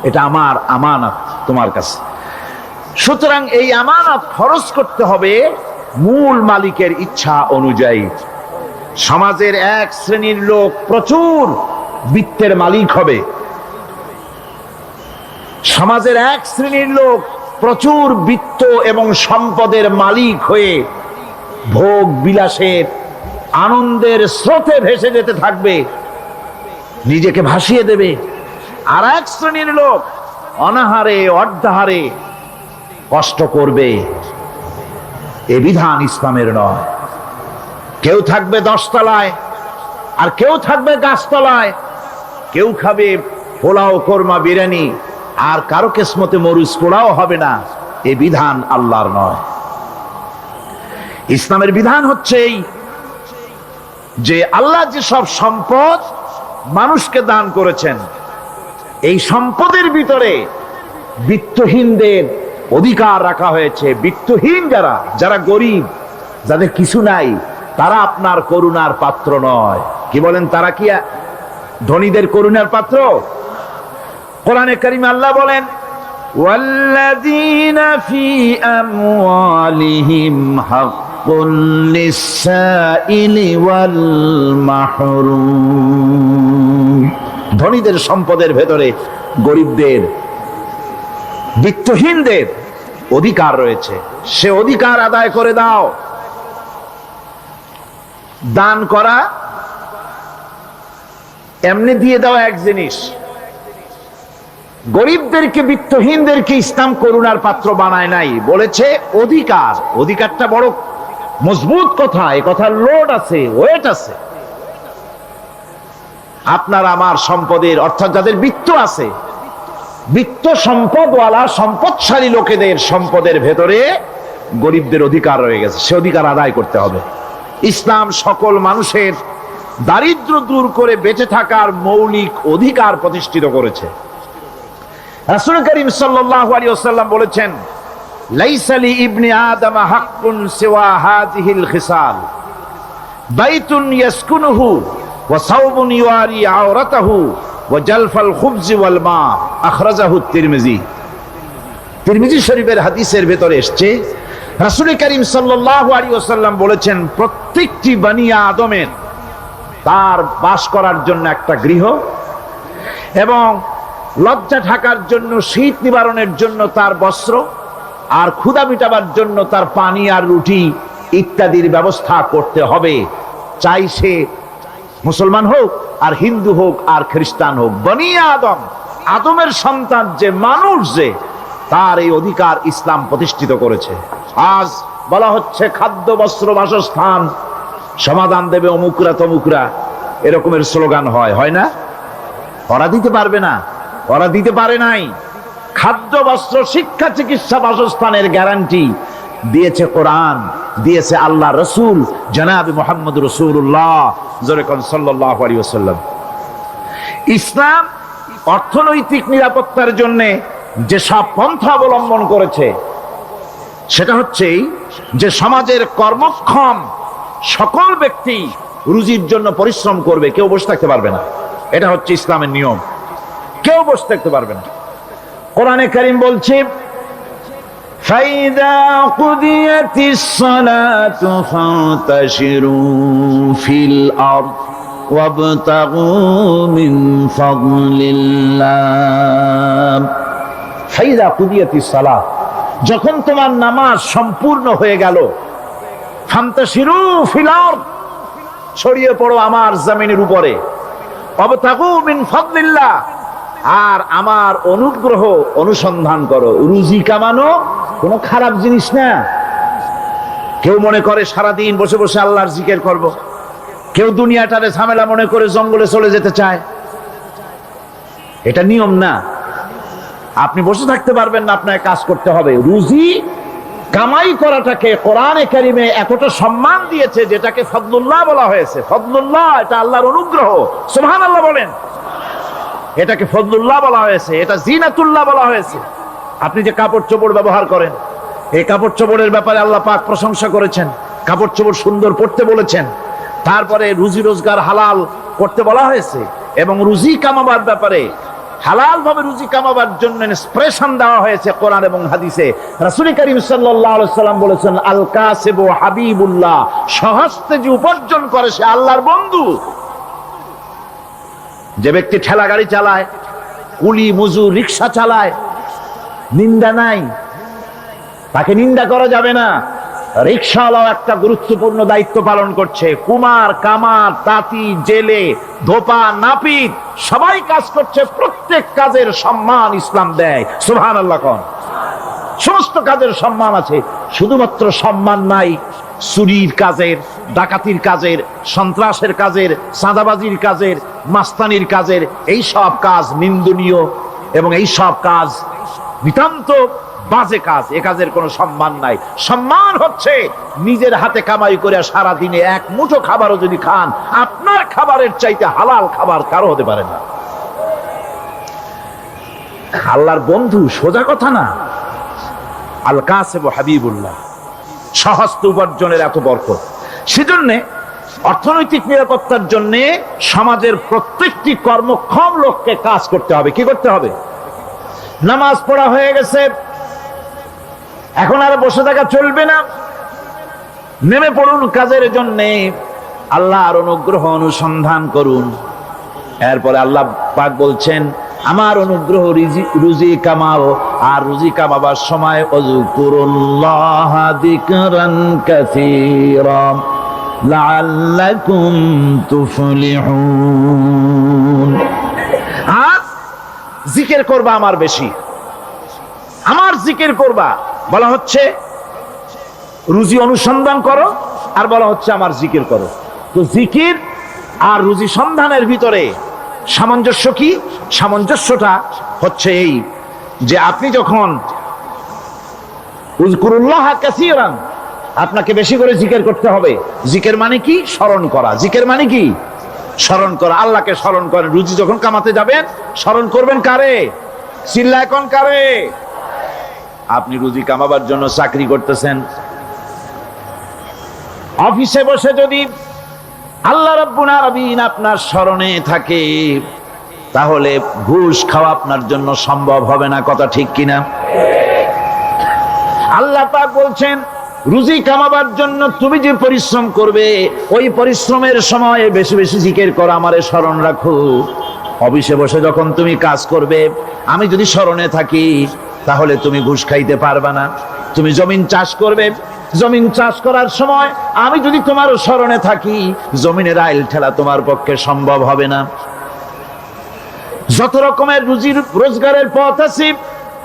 এটা আমার আমানত তোমার কাছে। সুতরাং এই আমানত খরচ করতে হবে মূল মালিকের ইচ্ছা অনুযায়ী। সমাজের এক শ্রেণীর লোক প্রচুর বিত্তের মালিক হবে, সমাজের এক শ্রেণীর লোক প্রচুর বিত্ত এবং সম্পদের মালিক হয়ে ভোগ বিলাসের আনন্দের স্রোতে ভেসে যেতে থাকবে, নিজেকে ভাসিয়ে দেবে। আর এক শ্রেণীর লোক অনাহারে অর্ধাহারে কষ্ট করবে। এ বিধান ইসলামের নয়। কেউ থাকবে 10 তলায় আর কেউ থাকবে গাছতলায়, কেউ খাবে পোলাও কোরমা বিরিয়ানি আর কারো কিসমতে মরিচ পোড়াও হবে না। এ বিধান আল্লাহর নয়। ইসলামের বিধান হচ্ছে এই যে আল্লাহ যে সব সম্পদ মানুষকে দান করেছেন, এই সম্পদের ভিতরে বিত্তহীনদের অধিকার রাখা হয়েছে। বিত্তহীন যারা গরিব, যাদের কিছু নাই, তারা আপনার করুণার পাত্র নয়। কি বলেন, তারা কি ধনীদের করুণার পাত্র? কোরআনে কারিমে আল্লাহ বলেন, ওয়াল্লাযীনা ফী আমওয়ালিহিম হাক্কুন লিস-সাইলি ওয়াল মাহরুম। ধনীদের সম্পদের ভেতরে গরিবদের, বিত্তহীনদের অধিকার রয়েছে। সে অধিকার আদায় করে দাও। দান করা এমনি দিয়ে দাও এক জিনিস, গরিবদেরকে বিত্তহীনদেরকে ইসলাম করুণার পাত্র বানায় নাই, বলেছে অধিকার। অধিকারটা বড় মজবুত কথা, এ কথার লোড আছে, ওয়েট আছে। আপনার আমার সম্পদের, অর্থাৎ যাদের বিত্ত আছে, বিত্ত সম্পদওয়ালা সম্পদশালী লোকেদের সম্পদের ভেতরে গরিবদের অধিকার রয়ে গেছে। সে অধিকার আদায় করতে হবে। ইসলাম সকল মানুষের দারিদ্র দূর করে বেঁচে থাকার মৌলিক অধিকার প্রতিষ্ঠিত করেছে। রাসূল করিম সাল্লাল্লাহু আলাইহি ওয়াসাল্লাম বলেছেন, লাইসা লি ইবনি আদম হাক্কুন সিওয়া হাযিহিল খিসাল, বাইতুন ইয়াসকুনুহু ওয়া সাওবুন ইউয়ারি আওরাতাহু ওয়া জালফাল খুবজি ওয়াল মা। আখরাজাহু তিরমিজি। তিরমিজি শরীফের হাদিসের ভেতরে এসেছে, রাসূল করিম সাল্লাল্লাহু আলাইহি ওয়াসাল্লাম বলেছেন, প্রত্যেকটি বনি আদমের তার বাস করার জন্য একটা গৃহ, এবং লজ্জা ঢাকার জন্য, শীত নিবারণের জন্য তার বস্ত্র, আর ক্ষুধা মিটাবার জন্য তার পানি আর রুটি ইত্যাদির ব্যবস্থা করতে হবে। চাই সে মুসলমান হোক আর হিন্দু হোক আর খ্রিস্টান হোক, বনি আদম, আদমের সন্তান যে মানুষ, যে তার এই অধিকার ইসলাম প্রতিষ্ঠিত করেছে। আজ বলা হচ্ছে খাদ্য বস্ত্র বাসস্থান সমাধান দেবে অমুকরা তমুকরা, এরকমের স্লোগান হয় না? ওরা দিতে পারবে না, ওরা দিতে পারে নাই। খাদ্য বস্ত্র শিক্ষা চিকিৎসা বাসস্থানের গ্যারান্টি দিয়েছে কোরআন, দিয়েছে আল্লাহ রসুল জনাব মুহাম্মদ রাসূলুল্লাহ সাল্লাল্লাহু আলাইহি ওয়াসাল্লাম। ইসলাম অর্থনৈতিক নিরাপত্তার জন্য যে সব পন্থা অবলম্বন করেছে, সেটা হচ্ছে যে সমাজের কর্মক্ষম সকল ব্যক্তি রুজির জন্য পরিশ্রম করবে, কেউ বসে থাকতে পারবে না। এটা হচ্ছে ইসলামের নিয়ম, কেউ বসে থাকতে পারবে না। কোরআনে কারীম বলছে, ফাইদা কুদিয়াতিস সালাতু ফান্তাশিরু ফিল আরদ ওয়াবতাগু মিন ফাদলিল্লাহ। ফাইদা কুদিয়াতিস সালাত, যখন তোমার নামাজ সম্পূর্ণ হয়ে গেল, ফান্তাশিরু ফিল আরদ, ছড়িয়ে পড়ো আমার জমিনের উপরে, ওয়াবতাগু মিন ফাদলিল্লাহ, আর আমার অনুগ্রহ অনুসন্ধান করো। রুজি কামানো কোনো খারাপ জিনিস না। কেউ মনে করে সারাদিন বসে বসে আল্লাহর জিকির করব, কেউ দুনিয়াটারে ঝামেলা মনে করে জঙ্গলে চলে যেতে চায়। এটা নিয়ম না। আপনি বসে থাকতে পারবেন না, আপনাকে কাজ করতে হবে। রুজি কামাই করাটাকে কোরআনে কারিমে এতটা সম্মান দিয়েছে, যেটাকে ফদলুল্লাহ বলা হয়েছে। ফদলুল্লাহ, এটা আল্লাহর অনুগ্রহ। সুবহানাল্লাহ বলেন। এটাকে ফদলুল্লাহ বলা হয়েছে, এটা জিনাতুল্লাহ বলা হয়েছে। আপনি যে কাপড় চোপড় ব্যবহার করেন, এই কাপড় চোপড়ের ব্যাপারে আল্লাহ পাক প্রশংসা করেছেন, কাপড় চোপড় সুন্দর পড়তে বলেছেন। তারপরে রুজি রোজগার হালাল করতে বলা হয়েছে, এবং রুজি কামাবার ব্যাপারে হালাল ভাবে রুজি কামাবার জন্য ইন্সপিরেশন দেওয়া হয়েছে কোরআন এবং হাদিসে। রাসূল করিম সাল্লাল্লাহু আলাইহি ওয়াসাল্লাম বলেছেন, আল কাসিবু হাবিবুল্লাহ, সহস্তে যে উপার্জন করে সে আল্লাহর বন্ধু। যে ব্যক্তি ঠেলা গাড়ি চালায়, কুলি মজুর রিক্সা চালায়, নিন্দা নাই, তাকে নিন্দা করা যাবে না। রিকশাওয়ালাও একটা গুরুত্বপূর্ণ দায়িত্ব পালন করছে। কুমার, কামার, তাঁতি, জেলে, ধোপা, নাপিত সবাই কাজ করছে। প্রত্যেক কাজের সম্মান ইসলাম দেয়। সুবহানাল্লাহ কোন। সমস্ত কাজের সম্মান আছে, শুধুমাত্র সম্মান নাই চুরির কাজের, ডাকাতির কাজের, সন্ত্রাসের কাজের, চাঁদাবাজির কাজের, মাস্তানির কাজের। এই সব কাজ নিন্দনীয় এবং এই সব কাজ নিতান্ত বাজে কাজ। এ কাজের কোনো সম্মান নাই। সম্মান হচ্ছে নিজের হাতে কামাই করে সারা দিনে এক মুঠো খাবারও যদি খান, আপনার খাবারের চাইতে হালাল খাবার কারো হতে পারে না। আল্লাহর বন্ধু সোজা কথা না। আল কাসিব হাবিবুল্লাহ, সহস্ত উপার্জনের এত বরকত। সেজন্য অর্থনৈতিক নিরাপত্তার জন্য সমাজের প্রত্যেকটি কর্মক্ষম লোককে কাজ করতে হবে। কি করতে হবে? নামাজ পড়া হয়ে গেছে, এখন আর বসে থাকা চলবে না। নেমে পড়ুন কাজের জন্য, আল্লাহর অনুগ্রহ অনুসন্ধান করুন। এরপরে আল্লাহ পাক বলছেন, আমার অনুগ্রহ রুজি কামাও, আর রুজি কামাবার সময় ওয়াজকুরুল্লাহ যিকরান কাসীরা লাআল্লাকুম তুফলিহুন। আর জিকির করবা আমার বেশি, আমার জিকির করবা। বলা হচ্ছে রুজি অনুসন্ধান করো, আর বলা হচ্ছে আমার জিকির করো। তো জিকির আর রুজি সন্ধানের ভিতরে সামঞ্জস্য কি? সামঞ্জস্যটা হচ্ছে এই যে আপনি যখন উযকুরুল্লাহ কাসীরান, আপনাকে বেশি করে জিকির করতে হবে। জিকির মানে কি? স্মরণ করা। জিকির মানে কি? স্মরণ করা। আল্লাহকে স্মরণ করেন। রুজি যখন কামাতে যাবেন স্মরণ করবেন কারে? চিল্লায় কোন কারে? আপনি রুজি কামাবার জন্য চাকরি করতেছেন, অফিসে বসে যদি আল্লাহ রাব্বুল আলামিন আপনার স্মরণে থাকে, তাহলে ঘুষ খাওয়া আপনার জন্য সম্ভব হবে না। কথা ঠিক কিনা? আল্লাহ পাক বলছেন, রুজি কামাবার জন্য তুমি যে পরিশ্রম করবে, ওই পরিশ্রমের সময় বেশি বেশি জিকির করো, আমারে স্মরণ রাখো। অফিসে বসে যখন তুমি কাজ করবে, আমি যদি স্মরণে থাকি, তাহলে তুমি ঘুষ খাইতে পারবা না। তুমি জমিন চাষ করবে, জমিন চাষ করার সময় আমি যদি তোমার স্মরণে থাকি, জমিনের আইল ঠেলা তোমার পক্ষে সম্ভব হবে না। যত রকমের রুজির রোজগারের পথ আছে,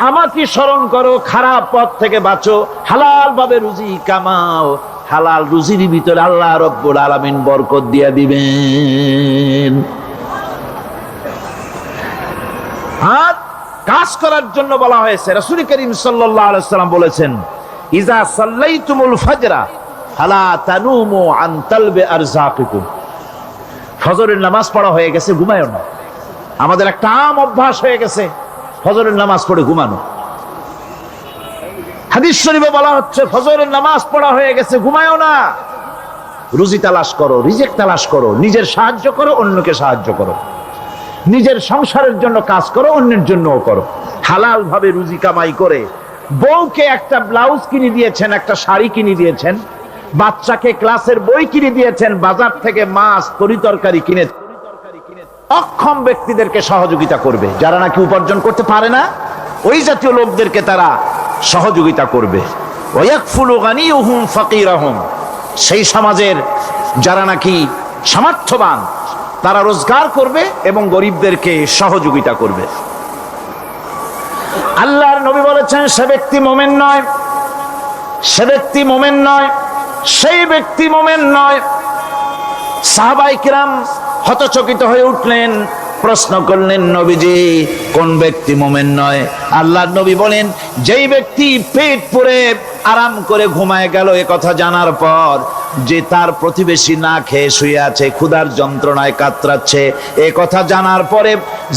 আমাকে স্মরণ করো, খারাপ পথ থেকে বাঁচো, হালাল ভাবে রুজি কামাও। হালাল রুজির ভিতরে আল্লাহ রব্বুল আলামিন বরকত দিয়ে দিবেন। আর কাজ করার জন্য বলা হয়েছে, রাসূল করিম সাল্লাল্লাহু আলাইহি ওয়াসাল্লাম বলেছেন, ইজা সাল্লাইতুমুল ফাজরা ফালা তানুমু আন তালবি আরযাকিকুম। ফজরের নামাজ পড়া হয়ে গেছে, ঘুমায়ও না। আমাদের একটা আম অভ্যাস হয়ে গেছে ফজরের নামাজ পড়ে ঘুমানো। হাদিস শরীফে বলা হচ্ছে, ফজরের নামাজ পড়া হয়ে গেছে, ঘুমায়ও না। রুজি তালাশ করো, রিজিক তালাশ করো, নিজের সাহায্য করো, অন্যকে সাহায্য করো, নিজের সংসারের জন্য কাজ করো, অন্যের জন্যও করো। হালাল ভাবে রুজি কামাই করে বউকে একটা ব্লাউজ কিনে দিয়েছেন, একটা শাড়ি কিনে দিয়েছেন, বাচ্চাকে ক্লাসের বই কিনে দিয়েছেন, বাজার থেকে মাছ তরিতরকারি কিনে অক্ষম ব্যক্তিদেরকে সহযোগিতা করবে। যারা নাকি উপার্জন করতে পারে না, ওই জাতীয় লোকদেরকে তারা সহযোগিতা করবে। ওয়াকফুলু গানিয়ুহুম ফাকিরাহুম, সেই সমাজের যারা নাকি সামর্থ্যবান, তারা রোজগার করবে এবং গরিবদেরকে সহযোগিতা করবে। আল্লাহর নবী বলেছেন, সে ব্যক্তি মুমিন নয়, সে ব্যক্তি মুমিন নয়, সেই ব্যক্তি মুমিন নয়। সাহাবায়ে কিরাম হতচকিত হয়ে উঠলেন, প্রশ্ন করলেন, নবীজি কোন ব্যক্তি মুমিন নয়? আল্লাহর নবী বলেন, যেই ব্যক্তি পেট পুরে আরাম করে ঘুমায় গেল, এ কথা জানার পর যে তার প্রতিবেশী না খেয়ে শুয়ে আছে, ক্ষুধার যন্ত্রণায় কাতরাচ্ছে, এ কথা জানার পরে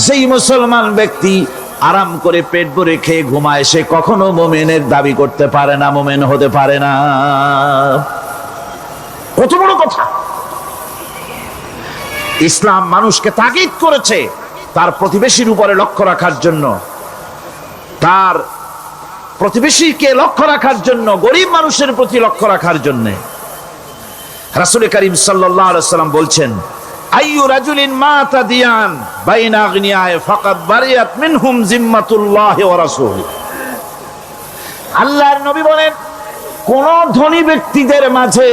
যেই মুসলমান ব্যক্তি আরাম করে পেট ভরে খেয়ে ঘুমায়, সে কখনো মুমিনের দাবি করতে পারে না, মুমিন হতে পারে না। কত বড় কথা! ইসলাম মানুষকে তাগিদ করেছে তার প্রতিবেশীর উপরে লক্ষ্য রাখার জন্য, তার প্রতিবেশীকে লক্ষ্য রাখার জন্য, গরিব মানুষের প্রতি লক্ষ্য রাখার জন্য। রাসূল করিম সাল্লাল্লাহু আলাইহি ওয়াসাল্লাম বলছেন, আইয়ু রাজুলিন মাতা দিয়ান বাইনা আগনিয়া ফাকাদ বারিয়াত মিনহুম জিম্মাতুল্লাহি ওয়া রাসূলুহু। আল্লাহর নবী বলেন, কোন ধনী ব্যক্তিদের মাঝে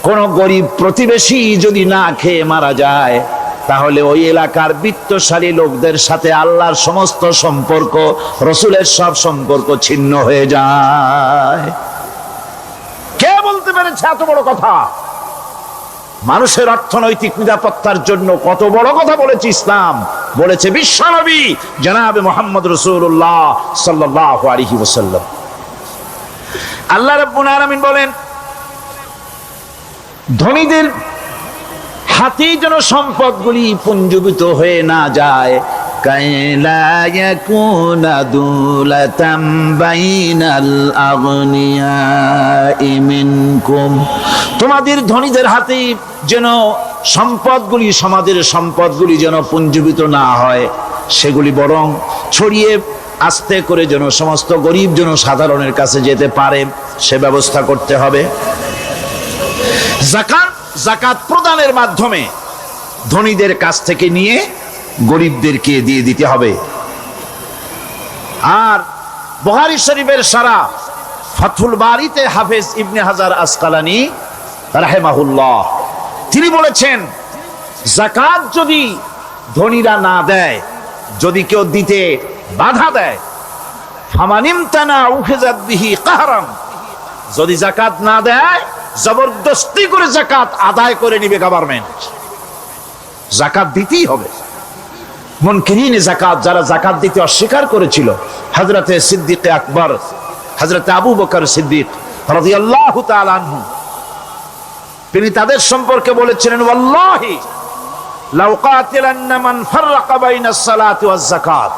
কোন গরিব প্রতিবেশী যদি না খেয়ে মারা যায়, তাহলে ওই এলাকার বিত্তশালী লোকদের সাথে আল্লাহর সমস্ত সম্পর্ক, রসুলের সব সম্পর্ক ছিন্ন হয়ে যায়। কে বলতে পেরেছে এত বড় কথা? মানুষের অর্থনৈতিক নিরাপত্তার জন্য কত বড় কথা বলেছে ইসলাম, বলেছে বিশ্বনবী জনাবে মুহাম্মদ রাসূলুল্লাহ সাল্লাল্লাহু আলাইহি ওয়াসাল্লাম। আল্লাহ রাব্বুল আলামিন বলেন, ধনীদের হাতে যেন সম্পদগুলি পুঞ্জীভূত হয়ে না যায়, কাইলা ইয়াকুনা দুলাতাম বাইনাল আগনিয়াই মিনকুম, তোমাদের ধনীদের হাতে যেন সম্পদগুলি, সমাজের সম্পদগুলি যেন পুঞ্জীভূত না হয়, সেগুলি বরং ছড়িয়ে আস্তে করে যেন সমস্ত গরিব যেন সাধারণের কাছে যেতে পারে, সে ব্যবস্থা করতে হবে। যাকাত প্রদানের মাধ্যমে ধনীদের কাছ থেকে নিয়ে গরিবদেরকে দিয়ে দিতে হবে। আর বুখারী শরীফের সারা ফাথুল বারীতে হাফেজ ইবনে হাজার আসকালানী রাহিমাহুল্লাহ তিনি বলেছেন, যাকাত যদি ধনীরা না দেয়, যদি কেউ দিতে বাধা দেয়, ফামানিমতানা উখিযাত বিহি কাহরান, যদি যাকাত না দেয় জবরদস্তি করে যাকাত আদায় করে নিবে গভর্নমেন্ট। যাকাত দিতেই হবে। মুনকিরিনে যাকাত, যারা যাকাত দিতে অস্বীকার করেছিল, হযরতে সিদ্দিক আকবর, হযরতে আবু বকর সিদ্দিক রাদিয়াল্লাহু তাআলা আনহু, তিনি তাদের সম্পর্কে বলেছিলেন, ওয়াল্লাহি লাউ কাতিলান্না মান ফাররাকা বাইনাস সালাতি ওয়াজ যাকাত,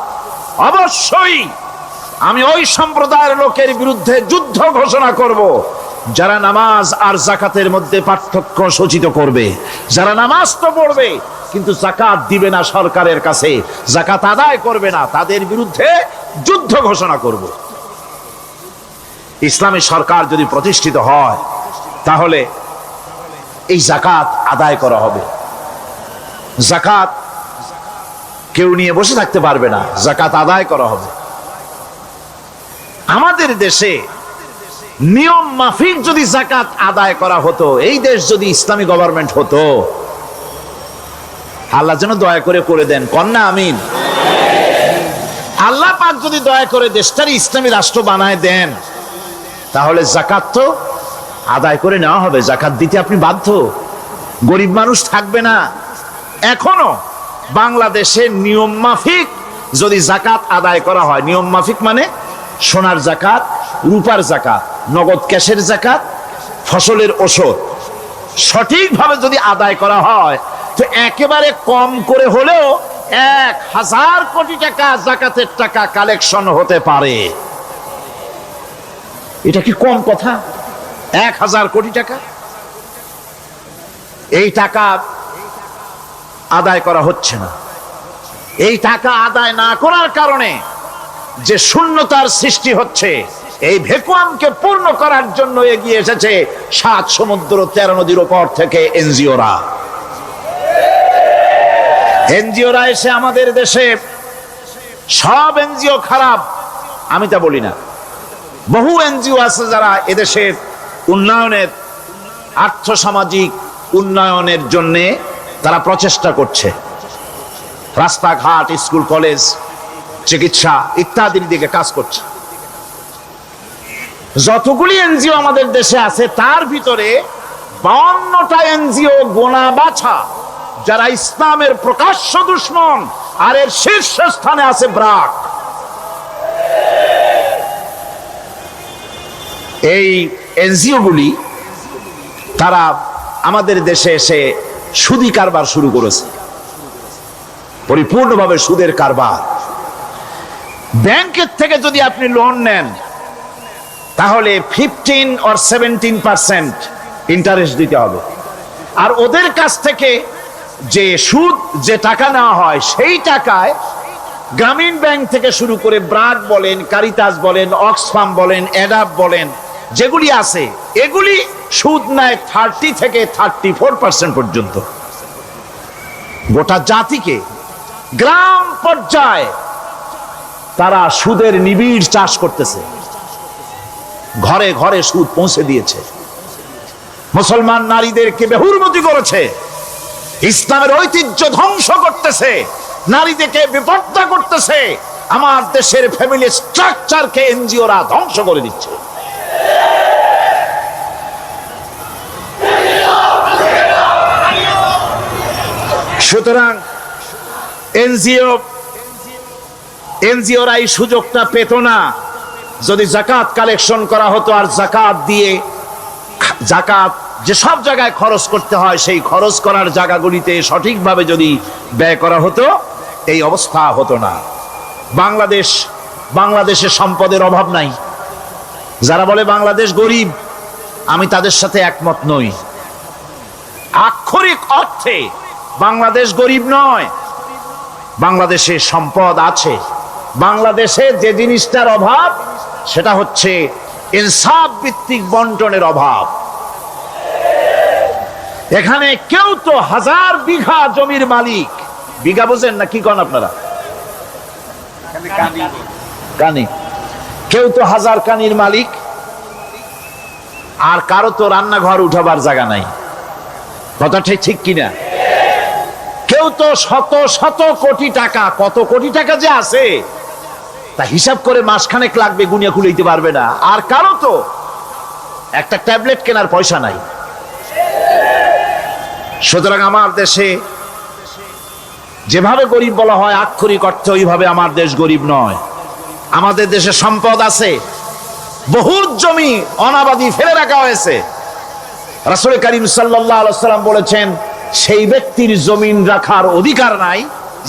অবশ্যই আমি ওই সম্প্রদায়ের লোকের বিরুদ্ধে যুদ্ধ ঘোষণা করব যারা নামাজ আর যাকাতের মধ্যে পার্থক্য সূচিত করবে। যারা নামাজ তো পড়বে কিন্তু যাকাত দিবে না সরকারের কাছে, যাকাত আদায় করবে না, তাদের বিরুদ্ধে যুদ্ধ ঘোষণা করব। ইসলামী সরকার যদি প্রতিষ্ঠিত হয়, তাহলে এই যাকাত আদায় করা হবে। যাকাত কেউ নিয়ে বসে থাকতে পারবে না, যাকাত আদায় করা হবে। আমাদের দেশে নিয়ম মাফিক যদি যাকাত আদায় করা হতো, এই দেশ যদি ইসলামী গভর্নমেন্ট হতো, আল্লাহ যেন দয়া করে দেন, কন্যা আমিন। আল্লাহ পাক যদি দয়া করে দেশটার ইসলামী রাষ্ট্র বানায় দেন, তাহলে যাকাত তো আদায় করে নেওয়া হবে। যাকাত দিতে আপনি বাধ্য, গরিব মানুষ থাকবে না। এখনো বাংলাদেশে নিয়ম মাফিক যদি যাকাত আদায় করা হয়, নিয়ম মাফিক মানে সোনার যাকাত, রূপার যাকাত, নগদ ক্যাশের যাকাত, ফসলের ওষুধ, সঠিকভাবে যদি আদায় করা হয়, তো একেবারে কম করে হলেও 1000 কোটি টাকা যাকাতের টাকা কালেকশন হতে পারে। এটা কি কম কথা? 1000 কোটি টাকা, এই টাকা আদায় করা হচ্ছে না। এই টাকা আদায় না করার কারণে যে শূন্যতার সৃষ্টি হচ্ছে, এই ভ্যাকুয়ামকে পূর্ণ করার জন্য এগিয়ে এসেছে 7 সমুদ্র 13 নদীর উপর থেকে এনজিওরা। এনজিওরা এসে আমাদের দেশে, সব এনজিও খারাপ আমি তা বলি না, বহু এনজিও আছে যারা এদেশের উন্নয়নের, আর্থসামাজিক উন্নয়নের জন্য তারা প্রচেষ্টা করছে। রাস্তাঘাট, স্কুল কলেজ, চিকিৎসা ইত্যাদির দিকে কাজ করছে। যতগুলি এনজিও আমাদের দেশে আছে, তার ভিতরে 52টা এনজিও গোনা বাছা যারা ইসলামের প্রকাশ্য দুশমন, আর এর শীর্ষস্থানে আছে ব্র্যাক। এই এনজিও গুলি তারা আমাদের দেশে এসে সুদি কারবার শুরু করেছে, পরিপূর্ণভাবে সুদের কারবার। ব্যাংকের থেকে যদি আপনি লোন নেন, তাহলে 15 or 17% ইন্টারেস্ট দিতে হবে। আর ওদের কাছ থেকে যে সুদ, যে টাকা নেওয়া হয়, সেই টাকায় গ্রামীণ ব্যাংক থেকে শুরু করে ব্র্যাক বলেন, কারিতাস বলেন, অক্সফাম বলেন, অ্যাডাপ বলেন, যেগুলি আছে, এগুলি সুদ নেয় 30 থেকে 34% পর্যন্ত। গোটা জাতিকে গ্রাম পর্যায়ে তারা সুদের নিবিড় চাষ করতেছে। ঘরে ঘরে সুদ পৌঁছে দিয়েছে, মুসলমান নারীদেরকে বেহুরমতি করেছে, ইসলামের ঐতিহ্য ধ্বংস করতেছে, নারীদেরকে বিপর্দা করতেছে, আমার দেশের ফ্যামিলি স্ট্রাকচারকে এনজিওরা ধ্বংস করে দিচ্ছে। সুতরাং এনজিওরা এই সুযোগটা পেত না। যদি যাকাত কালেকশন করা হতো আর যাকাত দিয়ে যাকাত যে সব জায়গায় খরচ করতে হয় সেই খরচ করার জায়গাগুলিতে সঠিকভাবে যদি ব্যয় করা হতো এই অবস্থা হতো না। বাংলাদেশে সম্পদের অভাব নাই। যারা বলে বাংলাদেশ গরিব, আমি তাদের সাথে একমত নই। আক্ষরিক অর্থে বাংলাদেশ গরিব নয়, বাংলাদেশে সম্পদ আছে। বাংলাদেশে যে জিনিসটার অভাব সেটা হচ্ছে ইনসাফ ভিত্তিক বন্টনের অভাব। এখানে কেউ তো 1000 বিঘা জমির মালিক, বিঘা বুঝেন না কি কন আপনারা? কানি। কেউ তো 1000 কানির মালিক, আর কারো তো রান্নাঘর উঠাবার জায়গা নাই। কথাটা ঠিক কিনা? কেউ তো শত শত কোটি টাকা, কত কোটি টাকা যে আছে তা হিসাব করে মাসখানেক লাগবে, গুনিয়া খুলাইতে পারবে না। আর কারো তো একটা ট্যাবলেট কেনার পয়সা নাই। সুতরাং আমার দেশে যেভাবে গরিব বলা হয় আক্ষরিক অর্থে ওইভাবে আমার দেশ গরিব নয়। আমাদের দেশে সম্পদ আছে, বহুত জমি অনাবাদি ফেলে রাখা হয়েছে। রাসূল করিম সাল্লাল্লাহু আলাইহি ওয়াসাল্লাম বলেছেন, সেই ব্যক্তির জমিন রাখার অধিকার নাই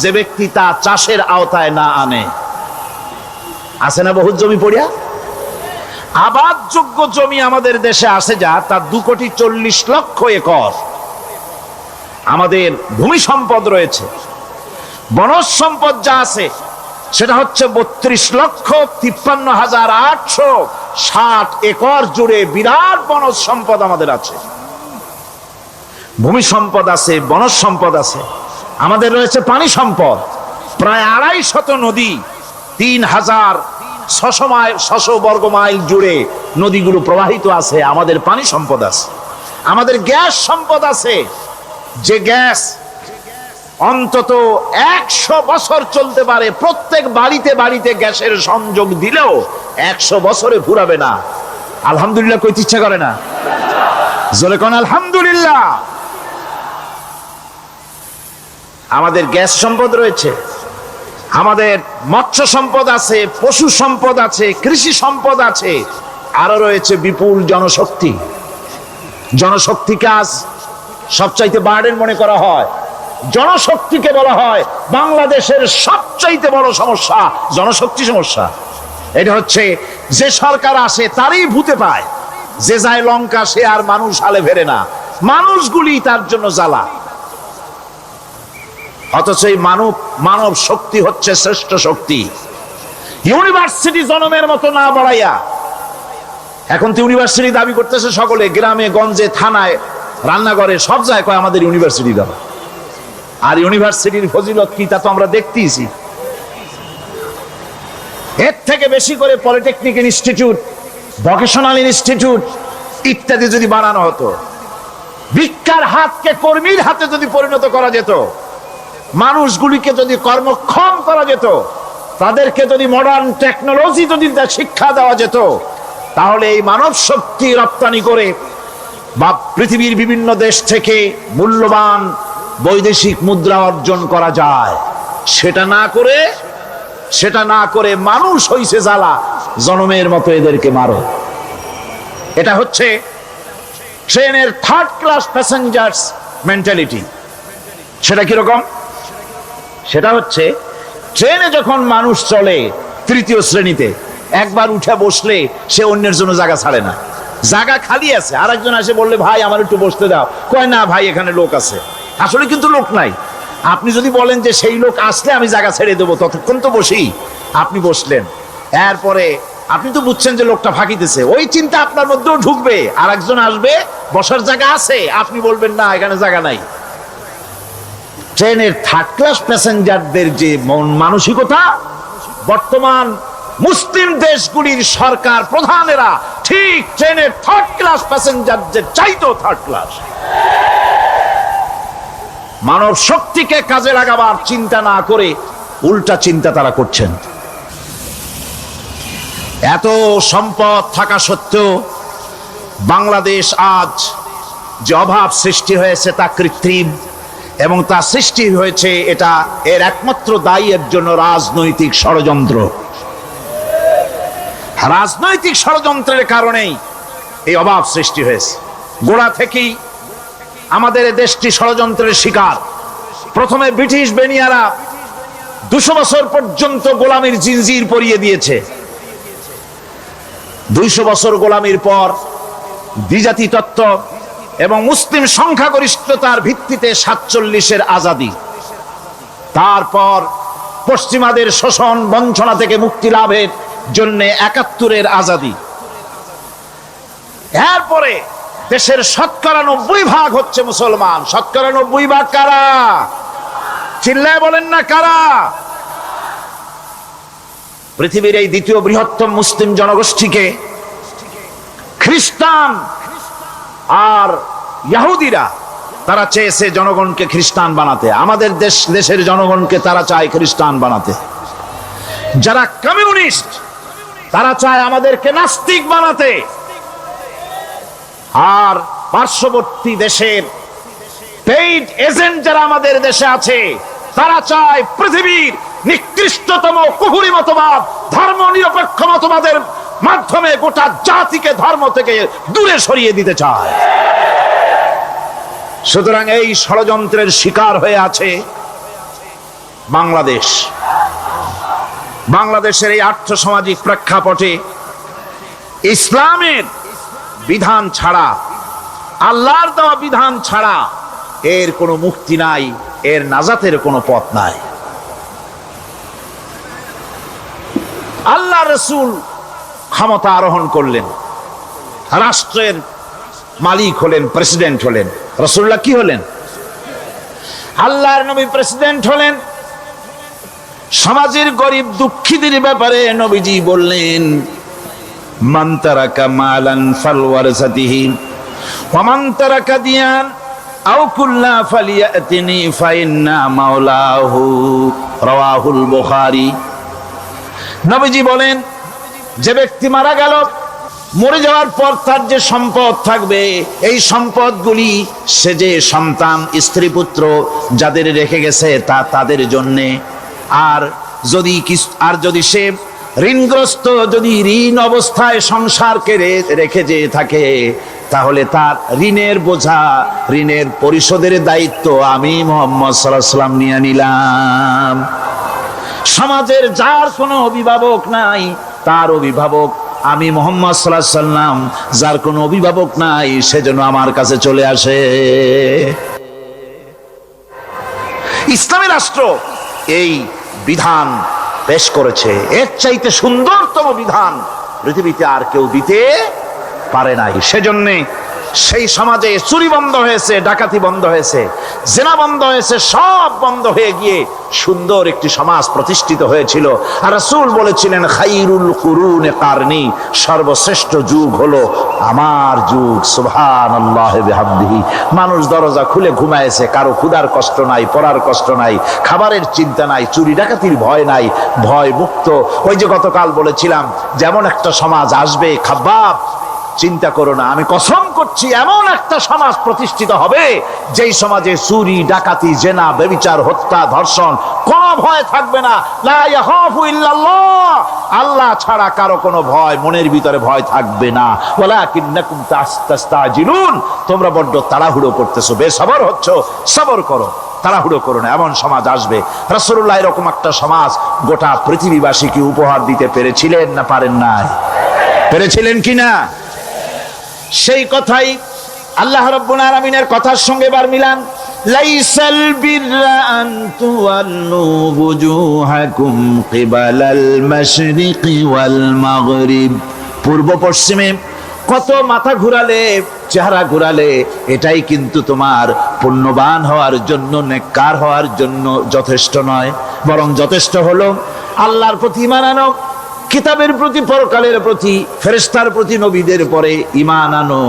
যে ব্যক্তি তা চাষের আওতায় না আনে। আছে না বহুত জমি পড়িয়া? আবাদযোগ্য জমি আমাদের দেশে আছে যা, তার 2,40,00,000 একর। আমাদের ভূমি সম্পদ রয়েছে, বনজ সম্পদ যা আছে সেটা হচ্ছে 32,53,860 একর জুড়ে বিরাট বনজ সম্পদ আমাদের আছে। ভূমি সম্পদ আছে, বনজ সম্পদ আছে। আমাদের রয়েছে পানি সম্পদ, প্রায় 250 নদী, 3,600 বর্গ মাইল জুড়ে নদীগুলো প্রবাহিত আছে। আমাদের পানি সম্পদ আছে। আমাদের গ্যাস সম্পদ আছে, যে গ্যাস অন্তত 100 বছর চলতে পারে। প্রত্যেক বাড়িতে বাড়িতে গ্যাসের সংযোগ দিলেও 100 বছরে ফুরাবে না। আলহামদুলিল্লাহ কইতে ইচ্ছা করে না? জোরে কোন আলহামদুলিল্লাহ। আমাদের গ্যাস সম্পদ রয়েছে, আমাদের মৎস্য সম্পদ আছে, পশু সম্পদ আছে, কৃষি সম্পদ আছে, আরো রয়েছে বিপুল জনশক্তি। জনশক্তিকে আজ সবচাইতে বার্ডেন মনে করা হয়। জনশক্তিকে বলা হয় বাংলাদেশের সবচাইতে বড় সমস্যা, জনশক্তি সমস্যা। এটা হচ্ছে যে সরকার আসে তারই ভূতে পায়, যে যায় লঙ্কা সে আর মানুষ হালে ফেরে না, মানুষগুলি তার জন্য জ্বালা। অথচ এই মানব শক্তি হচ্ছে শ্রেষ্ঠ শক্তি। ইউনিভার্সিটি জনমের মতো না বাড়াইয়া, এখন তো ইউনিভার্সিটি দাবি করতেছে সকলে, গ্রামে গঞ্জে থানায় রান্নাঘরে সব জায়গায় কয় আমাদের ইউনিভার্সিটি দাও। আর ইউনিভার্সিটির ফজিলত কি তা তো আমরা দেখতেইছি। এর থেকে বেশি করে পলিটেকনিক ইনস্টিটিউট, ভোকেশনাল ইনস্টিটিউট ইত্যাদি যদি বানানো হতো, ভিক্ষার হাতকে কর্মীর হাতে যদি পরিণত করা যেত, মানুষগুলিকে যদি কর্মক্ষম করা যেত, তাদেরকে যদি মডার্ন টেকনোলজি যদি শিক্ষা দেওয়া যেত, তাহলে এই মানব শক্তি রপ্তানি করে বা পৃথিবীর বিভিন্ন দেশ থেকে মূল্যবান বৈদেশিক মুদ্রা অর্জন করা যায়। সেটা না করে মানুষ হইছে জ্বালা, জনমের মতো এদেরকে মারো। এটা হচ্ছে ট্রেনের 3rd ক্লাস প্যাসেঞ্জার্স মেন্টালিটি। সেটা কিরকম? সেটা হচ্ছে ট্রেনে যখন মানুষ চলে 3য় শ্রেণীতে, একবার উঠে বসলে সে অন্যের জন্য জায়গা ছাড়ে না। জায়গা খালি আছে, আর একজন এসে বললে ভাই আমার একটু বসতে দাও, কয় না ভাই এখানে লোক আছে। আসলে কিন্তু লোক নাই। আপনি যদি বলেন যে সেই লোক আসলে আমি জায়গা ছেড়ে দেবো, ততক্ষণ তো বসি। আপনি বসলেন, এরপরে আপনি তো বুঝছেন যে লোকটা ফাঁকিতেছে, ওই চিন্তা আপনার মধ্যেও ঢুকবে, আর একজন আসবে বসার জায়গা আছে, আপনি বলবেন না এখানে জায়গা নাই। ট্রেনের 3rd ক্লাস প্যাসেঞ্জারদের যে মন মানসিকতা, বর্তমান মুসলিম দেশগুলির সরকার প্রধানেরা ঠিক ট্রেনের থার্ড ক্লাস প্যাসেঞ্জারদের চাইতেও থার্ড ক্লাস। মানব শক্তিকে কাজে লাগাবার চিন্তা না করে উল্টা চিন্তা তারা করছেন। এত সম্পদ থাকা সত্ত্বেও বাংলাদেশ আজ যে অভাব সৃষ্টি হয়েছে তা কৃত্রিম, এবং তা সৃষ্টি হয়েছে এটা এর একমাত্র দায়ী এর জন্য রাজনৈতিক ষড়যন্ত্র। রাজনৈতিক ষড়যন্ত্রের কারণেই এই অভাব সৃষ্টি হয়েছে। গোড়া থেকেই আমাদের দেশটি ষড়যন্ত্রের শিকার। প্রথমে ব্রিটিশ বেনিয়ারা 200 বছর পর্যন্ত গোলামির জিনজির পরিয়ে দিয়েছে। 200 বছর গোলামির পর দ্বিজাতি তত্ত্ব এবং মুসলিম সংখ্যাগরিষ্ঠতার ভিত্তিতে 47-এর আজাদি, তারপর পশ্চিমাদের শোষণ বঞ্চনা থেকে মুক্তি লাভের জন্য 71-এর আজাদি, এরপরে দেশের 90% হচ্ছে মুসলমান। 90% কারা? চিল্লায় বলেন না কারা? পৃথিবীর এই দ্বিতীয় বৃহত্তম মুসলিম জনগোষ্ঠীকে খ্রিস্টান আর ইহুদিরা তারা চেয়েছে জনগণকে খ্রিস্টান বানাতে। আমাদের দেশের জনগণকে তারা চায় খ্রিস্টান বানাতে। যারা কমিউনিস্ট তারা চায় আমাদেরকে নাস্তিক বানাতে। আর পার্শ্ববর্তী দেশের পেইড এজেন্ট যারা আমাদের দেশে আছে তারা চায় পৃথিবীর নিকৃষ্টতম কুহুরি মতবাদ, ধর্ম নিরপেক্ষ মতবাদের মাধ্যমে গোটা জাতিকে ধর্ম থেকে দূরে সরিয়ে দিতে চায়। সুতরাং এই ষড়যন্ত্রের শিকার হয়ে আছে বাংলাদেশ। বাংলাদেশের এই আর্থসামাজিক প্রেক্ষাপটে ইসলামের বিধান ছাড়া, আল্লাহর দেওয়া বিধান ছাড়া এর কোনো মুক্তি নাই, এর নাজাতের কোনো পথ নাই। আল্লাহ রাসূল ক্ষমতা আরোহণ করলেন, রাষ্ট্রের মালিক হলেন, প্রেসিডেন্ট হলেন। রাসূলুল্লাহ কি হলেন? আল্লাহর নবী প্রেসিডেন্ট হলেন। সমাজের গরিব দুঃখীদের ব্যাপারে নবীজি বললেন, মান তারাকা মালান ফালওয়ারাসাতিহি ওয়া মান তারাকা দিয়ান আও কুল্লা ফালিয়াতিনি ফাইন্না মাওলাহু, রাওয়াহুল বুখারী। নবীজি বলেন, যে ব্যক্তি মারা গেল, মরে যাওয়ার পর তার যে সম্পদ থাকবে, এই সম্পদগুলি সে যে সন্তান স্ত্রী পুত্র যাদের রেখে গেছে তা তাদের জন্যে। আর যদি সে ঋণগ্রস্ত, যদি ঋণ অবস্থায় সংসারকে রেখে যে থাকে, তাহলে তার ঋণের বোঝা, ঋণের পরিশোধের দায়িত্ব আমি মুহাম্মদ সাল্লাল্লাহু আলাইহি ওয়াসাল্লাম নিয়ে নিলাম। সমাজের যার কোনো অভিভাবক নাই তার অভিভাবক আমি মুহাম্মদ সাল্লাল্লাহু আলাইহি ওয়াসাল্লাম। যার কোনো অভিভাবক নাই সেজন্য আমার কাছে চলে আসে। ইসলামী রাষ্ট্র এই বিধান পেশ করেছে। এর চাইতে সুন্দরতম বিধান পৃথিবীতে আর কেউ দিতে পারে নাই। সেজন্য সেই সমাজে চুরি বন্ধ হয়েছে, ডাকাতি বন্ধ হয়েছে, জেনা বন্ধ হয়েছে, সব বন্ধ হয়ে গিয়ে সুন্দর একটি সমাজ প্রতিষ্ঠিত হয়েছিল। আর রাসূল বলেছিলেন, খাইরুল কুরুনে কারনি, সর্বশ্রেষ্ঠ যুগ হলো আমার যুগ। সুবহানাল্লাহ বিহামদিহি। মানুষ দরজা খুলে ঘুমায়েছে, কারো ক্ষুধার কষ্ট নাই, পড়ার কষ্ট নাই, খাবারের চিন্তা নাই, চুরি ডাকাতির ভয় নাই, ভয় মুক্ত। ওই যে গতকাল বলেছিলাম, যেমন একটা সমাজ আসবে, খাব্বাব চিন্তা করো না, আমি কসম করছি এমন একটা সমাজ প্রতিষ্ঠিত হবে যেই সমাজে চুরি ডাকাতি জেনা ব্যভিচার হত্যা ধর্ষণ কোনো ভয় থাকবে না। লা ইয়াখাফু ইল্লাল্লাহ, আল্লাহ ছাড়া কারো কোনো ভয়, মনের ভিতরে ভয় থাকবে না। ওয়ালাকিন্নাকুম তাস্তাজিলুন, তোমরা বড্ড তাড়াহুড়ো করতেছো, বেসবর হচ্ছো, সবর করো, তাড়াহুড়ো করো না। এমন সমাজ আসবে। রাসূলুল্লাহ এরকম একটা সমাজ গোটা পৃথিবীবাসীকে উপহার দিতে পেরেছিলেন না পারেন নাই? পেরেছিলেন কিনা? সেই কথাই আল্লাহ রাব্বুল আলামিনের কথার সঙ্গে এবার মিলান। লাইসাল বিররা আন তুওয়াল্লু বুজুহাকুম কিবালাল মাশরিকি ওয়াল মাগরিব, পূর্ব পশ্চিমে কত মাথা ঘুরালে, চেহারা ঘুরালে এটাই কিন্তু তোমার পুণ্যবান হওয়ার জন্য, নেককার হওয়ার জন্য যথেষ্ট নয়। বরং যথেষ্ট হলো আল্লাহর প্রতি ঈমান আনো, কিতাবের প্রতি, পরকালের প্রতি, ফেরেশতার প্রতি, নবীদের পরে ঈমান আনো।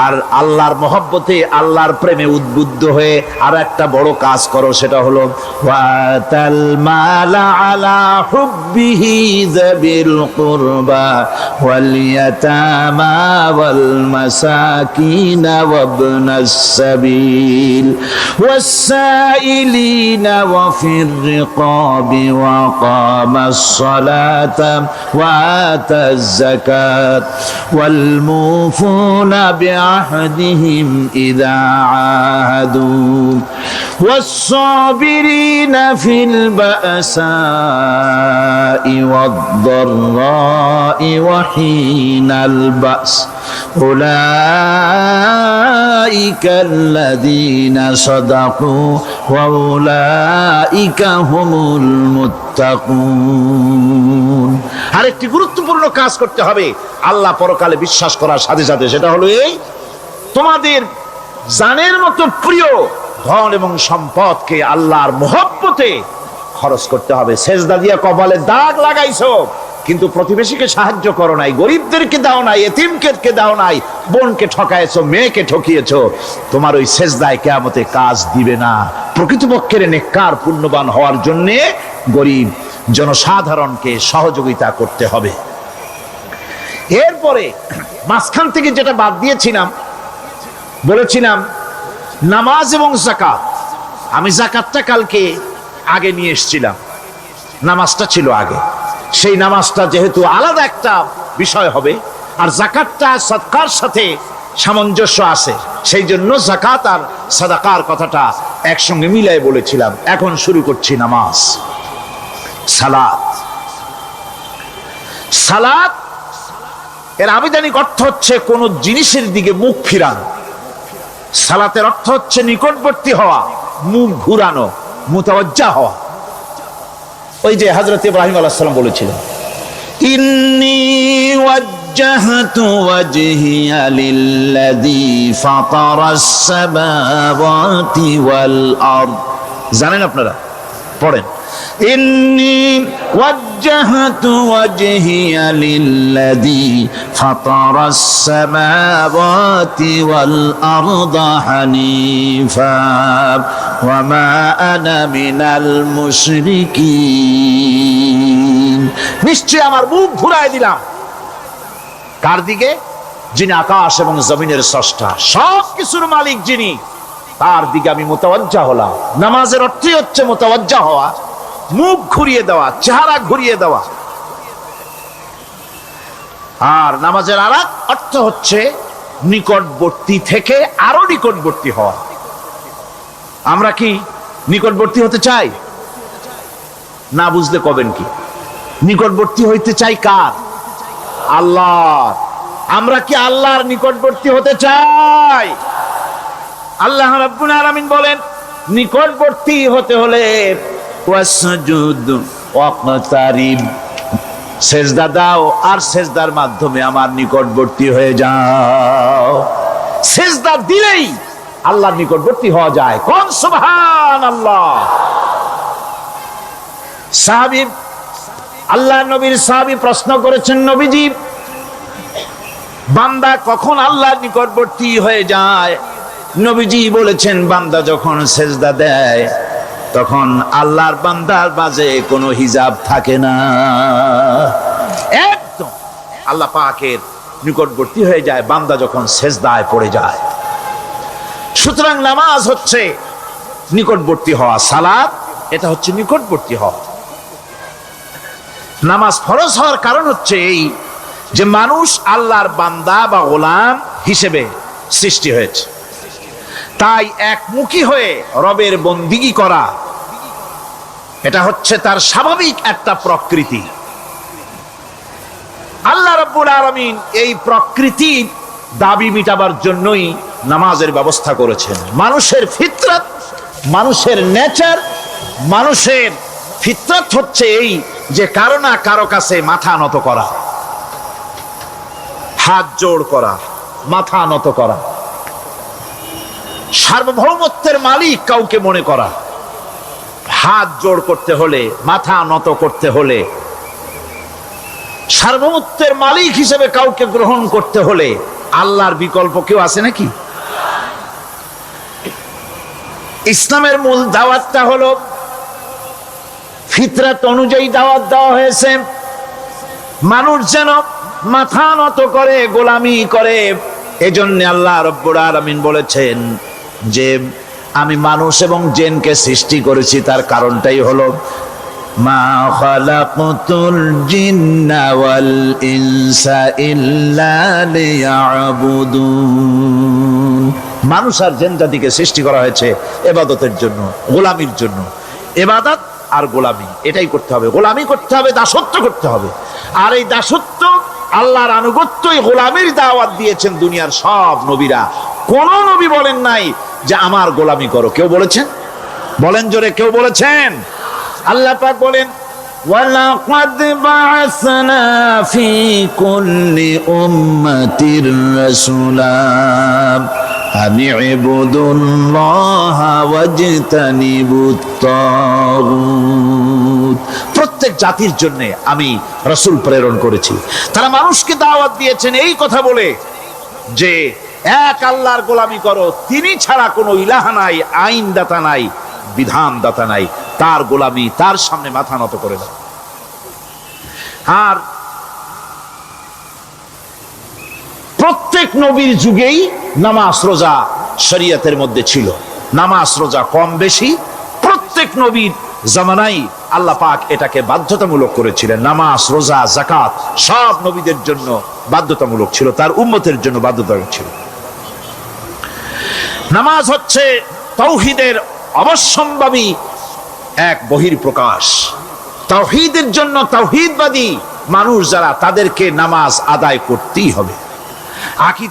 আর আল্লাহর মহব্বতে, আল্লাহর প্রেমে উদ্বুদ্ধ হয়ে আর একটা বড় কাজ করো, সেটা হলো ওয়াতাল মালা আলা হুব্বিহি যাবিল কুরবা ওয়াল ইয়াতামা ওয়াল মাসাকিন ওয়াবনাস সাবিল ওয়াস সাইলিনা ওয়া ফির রিকাবি ওয়া কামাস সালাতা ওয়া আতাজ যাকাত ওয়াল মুফুনা বিআহদিহিম ইযা আহাদু والصابرين في البأساء والضراء وحين البأس أولئك الذين صدقوا وأولئك هم المتقون। আরেকটি গুরুত্বপূর্ণ কাজ করতে হবে আল্লাহ পরকালে বিশ্বাস করার সাথে সাথে, সেটা হলো এই, তোমাদের জানের মতো প্রিয় ধন এবং সম্পদকে আল্লাহর মহব্বতে খরচ করতে হবে। সেজদা দিয়ে কপালে দাগ লাগাইছো, কিন্তু প্রতিবেশীকে সাহায্য করো নাই, গরিবদেরকে দাও নাই, এতিমকে দাও নাই, বোনকে ঠকাইছো, মেয়েকে ঠকিয়েছো, তোমার ওই সেজদায় কিয়ামতে কাজ দিবে না। প্রকৃতপক্ষের নেককার পুণ্যবান হওয়ার জন্য গরিব জনসাধারণকে সহযোগিতা করতে হবে। এরপরে মাঝখান থেকে যেটা বাদ দিয়েছিলাম, বলেছিলাম নামাজ এবং যাকাত। আমি যাকাতটা কালকে আগে নিয়ে এসেছিলাম, নামাজটা ছিল আগে। সেই নামাজটা যেহেতু আলাদা একটা বিষয় হবে, আর যাকাতটা সাদকার সাথে সামঞ্জস্য আছে, সেই জন্য যাকাত আর সাদাকার কথাটা একসঙ্গে মিলাই বলেছিলাম। এখন শুরু করছি নামাজ। সালাত, সালাত এর আবিধানিক অর্থ হচ্ছে কোন জিনিসের দিকে মুখ ফিরানো। সালাতের অর্থ হচ্ছে নিকটবর্তী হওয়া, মুখ ঘুরানো, মুতাওয়াজ্জা হওয়া। ওই যে হযরত ইব্রাহিম আলাইহিস সালাম বলেছিলেন, ইন্নী ওয়াজ্জাহতু ওয়াজহিয়া লিল্লাযী ফাতারাস সামাওয়াতি ওয়াল আরদ। জানেন আপনারা? পড়েন, ইন্নী ওয়াজ্জাহতু ওয়াজহিয়া লিল্লাযী ফাতারাস সামাওয়াতি ওয়াল আরদা হানিফা ওয়া মা আনা মিনাল মুশরিকিন। নিশ্চয় আমার মুখ ঘুরায় দিলাম কার দিকে? যিনি আকাশ এবং জমিনের স্রষ্টা, সব কিছুর মালিক যিনি, তার দিকে আমি মুতাওয়াজ্জা হলাম। নামাজের অর্থই হচ্ছে মুতাওয়াজ্জা হওয়া, মুখ ঘুরিয়ে দেওয়া, চেহারা ঘুরিয়ে দেওয়া। আর নামাজের আরেক অর্থ হচ্ছে নিকটবর্তী থেকে আরো নিকটবর্তী হওয়া। আমরা কি নিকটবর্তী হতে চাই? না বুঝলে কবেন কি? নিকটবর্তী হইতে চাই কার? আল্লাহ। আমরা কি আল্লাহর নিকটবর্তী হতে চাই? আল্লাহ রাব্বুল আলামিন বলেন, নিকটবর্তী হতে হলে ওয়াসজুদ ওয়াকতারিব, সেজদা দাও আর সেজদার মাধ্যমে আমার নিকটবর্তী হয়ে যাও। সেজদা দিলেই আল্লাহর নিকটবর্তী হওয়া যায়। কোন সুবহানাল্লাহ। সাহাবী, আল্লাহ নবীর সাহাবী প্রশ্ন করেছেন, নবীজি বান্দা কখন আল্লাহর নিকটবর্তী হয়ে যায়? নবীজি বলেছেন, বান্দা যখন সেজদা দেয় তখন আল্লাহর বান্দার মাঝে কোনো হিজাব থাকে না, একদম আল্লাহ পাকের নিকটবর্তী হয়ে যায় বান্দা যখন সেজদায় পড়ে যায়। সুতরাং নামাজ হচ্ছে নিকটবর্তী হওয়া, সালাত এটা হচ্ছে নিকটবর্তী হওয়া। নামাজ ফরজ হওয়ার কারণ হচ্ছে এই যে মানুষ আল্লাহর বান্দা বা গোলাম হিসেবে সৃষ্টি হয়েছে, তাই একমুখী হয়ে রবের বন্দিগি করা এটা হচ্ছে তার স্বাভাবিক একটা প্রকৃতি। আল্লাহ রাব্বুল আলামিন এই প্রকৃতির দাবি মিটাবার জন্যই নামাজের ব্যবস্থা করেছেন। মানুষের ফিতরত, মানুষের নেচার, মানুষের ফিতরত হচ্ছে এই যে কারো না কারো কাছে মাথা নত করা, হাত জোড় করা, মাথা নত করা, সার্বভৌমত্বের মালিক কাউকে মনে করা। হাত জোড় করতে হলে, মাথা নত করতে হলে সার্বভৌমত্বের মালিক হিসেবে কাউকে গ্রহণ করতে হলে আল্লাহর বিকল্প কেউ আছে নাকি? ইসলামের মূল দাওয়াতটা হলো ফিতরাত অনুযায়ী দাওয়াত দেওয়া হয়েছে, মানুষ যেন মাথা নত করে, গোলামি করে। এজন্য আল্লাহ রব্বুল আলামিন বলেছেন যে আমি মানুষ এবং জিনকে সৃষ্টি করেছি, তার কারণটাই হলো মা খালাকতুল জিন্না ওয়াল ইনসা ইল্লা লিয়াবুদুন। মানুষ আর জিন জাতিকে সৃষ্টি করা হয়েছে ইবাদতের জন্য, গোলামির জন্য। ইবাদত আর গোলামি এটাই করতে হবে, গোলামি করতে হবে, দাসত্ব করতে হবে। আর এই দাসত্ব, আল্লাহর আনুগত্যই গোলামির দাওয়াত দিয়েছেন দুনিয়ার সব নবীরা। কোন নবী বলেন নাই যে আমার গোলামি করো। কেউ বলেছেন? বলেন জোরে, কেউ বলেছেন? আল্লাহ পাক বলেন ওয়ালাকাদ বা'আসনা ফি কুল্লি উম্মাতির রাসূলা আন ইবুদুল্লাহা ওয়াজতানিবুত তাগুত। প্রত্যেক জাতির জন্য আমি রাসূল প্রেরণ করেছি, তারা মানুষকে দাওয়াত দিয়েছেন এই কথা বলে যে এক আল্লাহর গোলামি করো, তিনি ছাড়া কোনো ইলাহ নাই, আইনদাতা নাই, বিধানদাতা নাই, তার গোলামি, তার সামনে মাথা নত করে দাও। আর প্রত্যেক নবীর যুগেই নামাজ রোজা শরীয়তের মধ্যে ছিল। নামাজ রোজা কম বেশি প্রত্যেক নবীর জামানায় আল্লাহ পাক এটাকে বাধ্যতামূলক করেছিলেন। নামাজ রোজা যাকাত সব নবীদের জন্য বাধ্যতামূলক ছিল, তার উম্মতের জন্য বাধ্যতামূলক ছিল। নামাজ হচ্ছে তাওহীদের অবশ্যম্ভাবী এক বহির্প্রকাশ। তাওহীদের জন্য তাওহীদবাদী মানুষ যারা, তাদেরকে নামাজ আদায় করতেই হবে।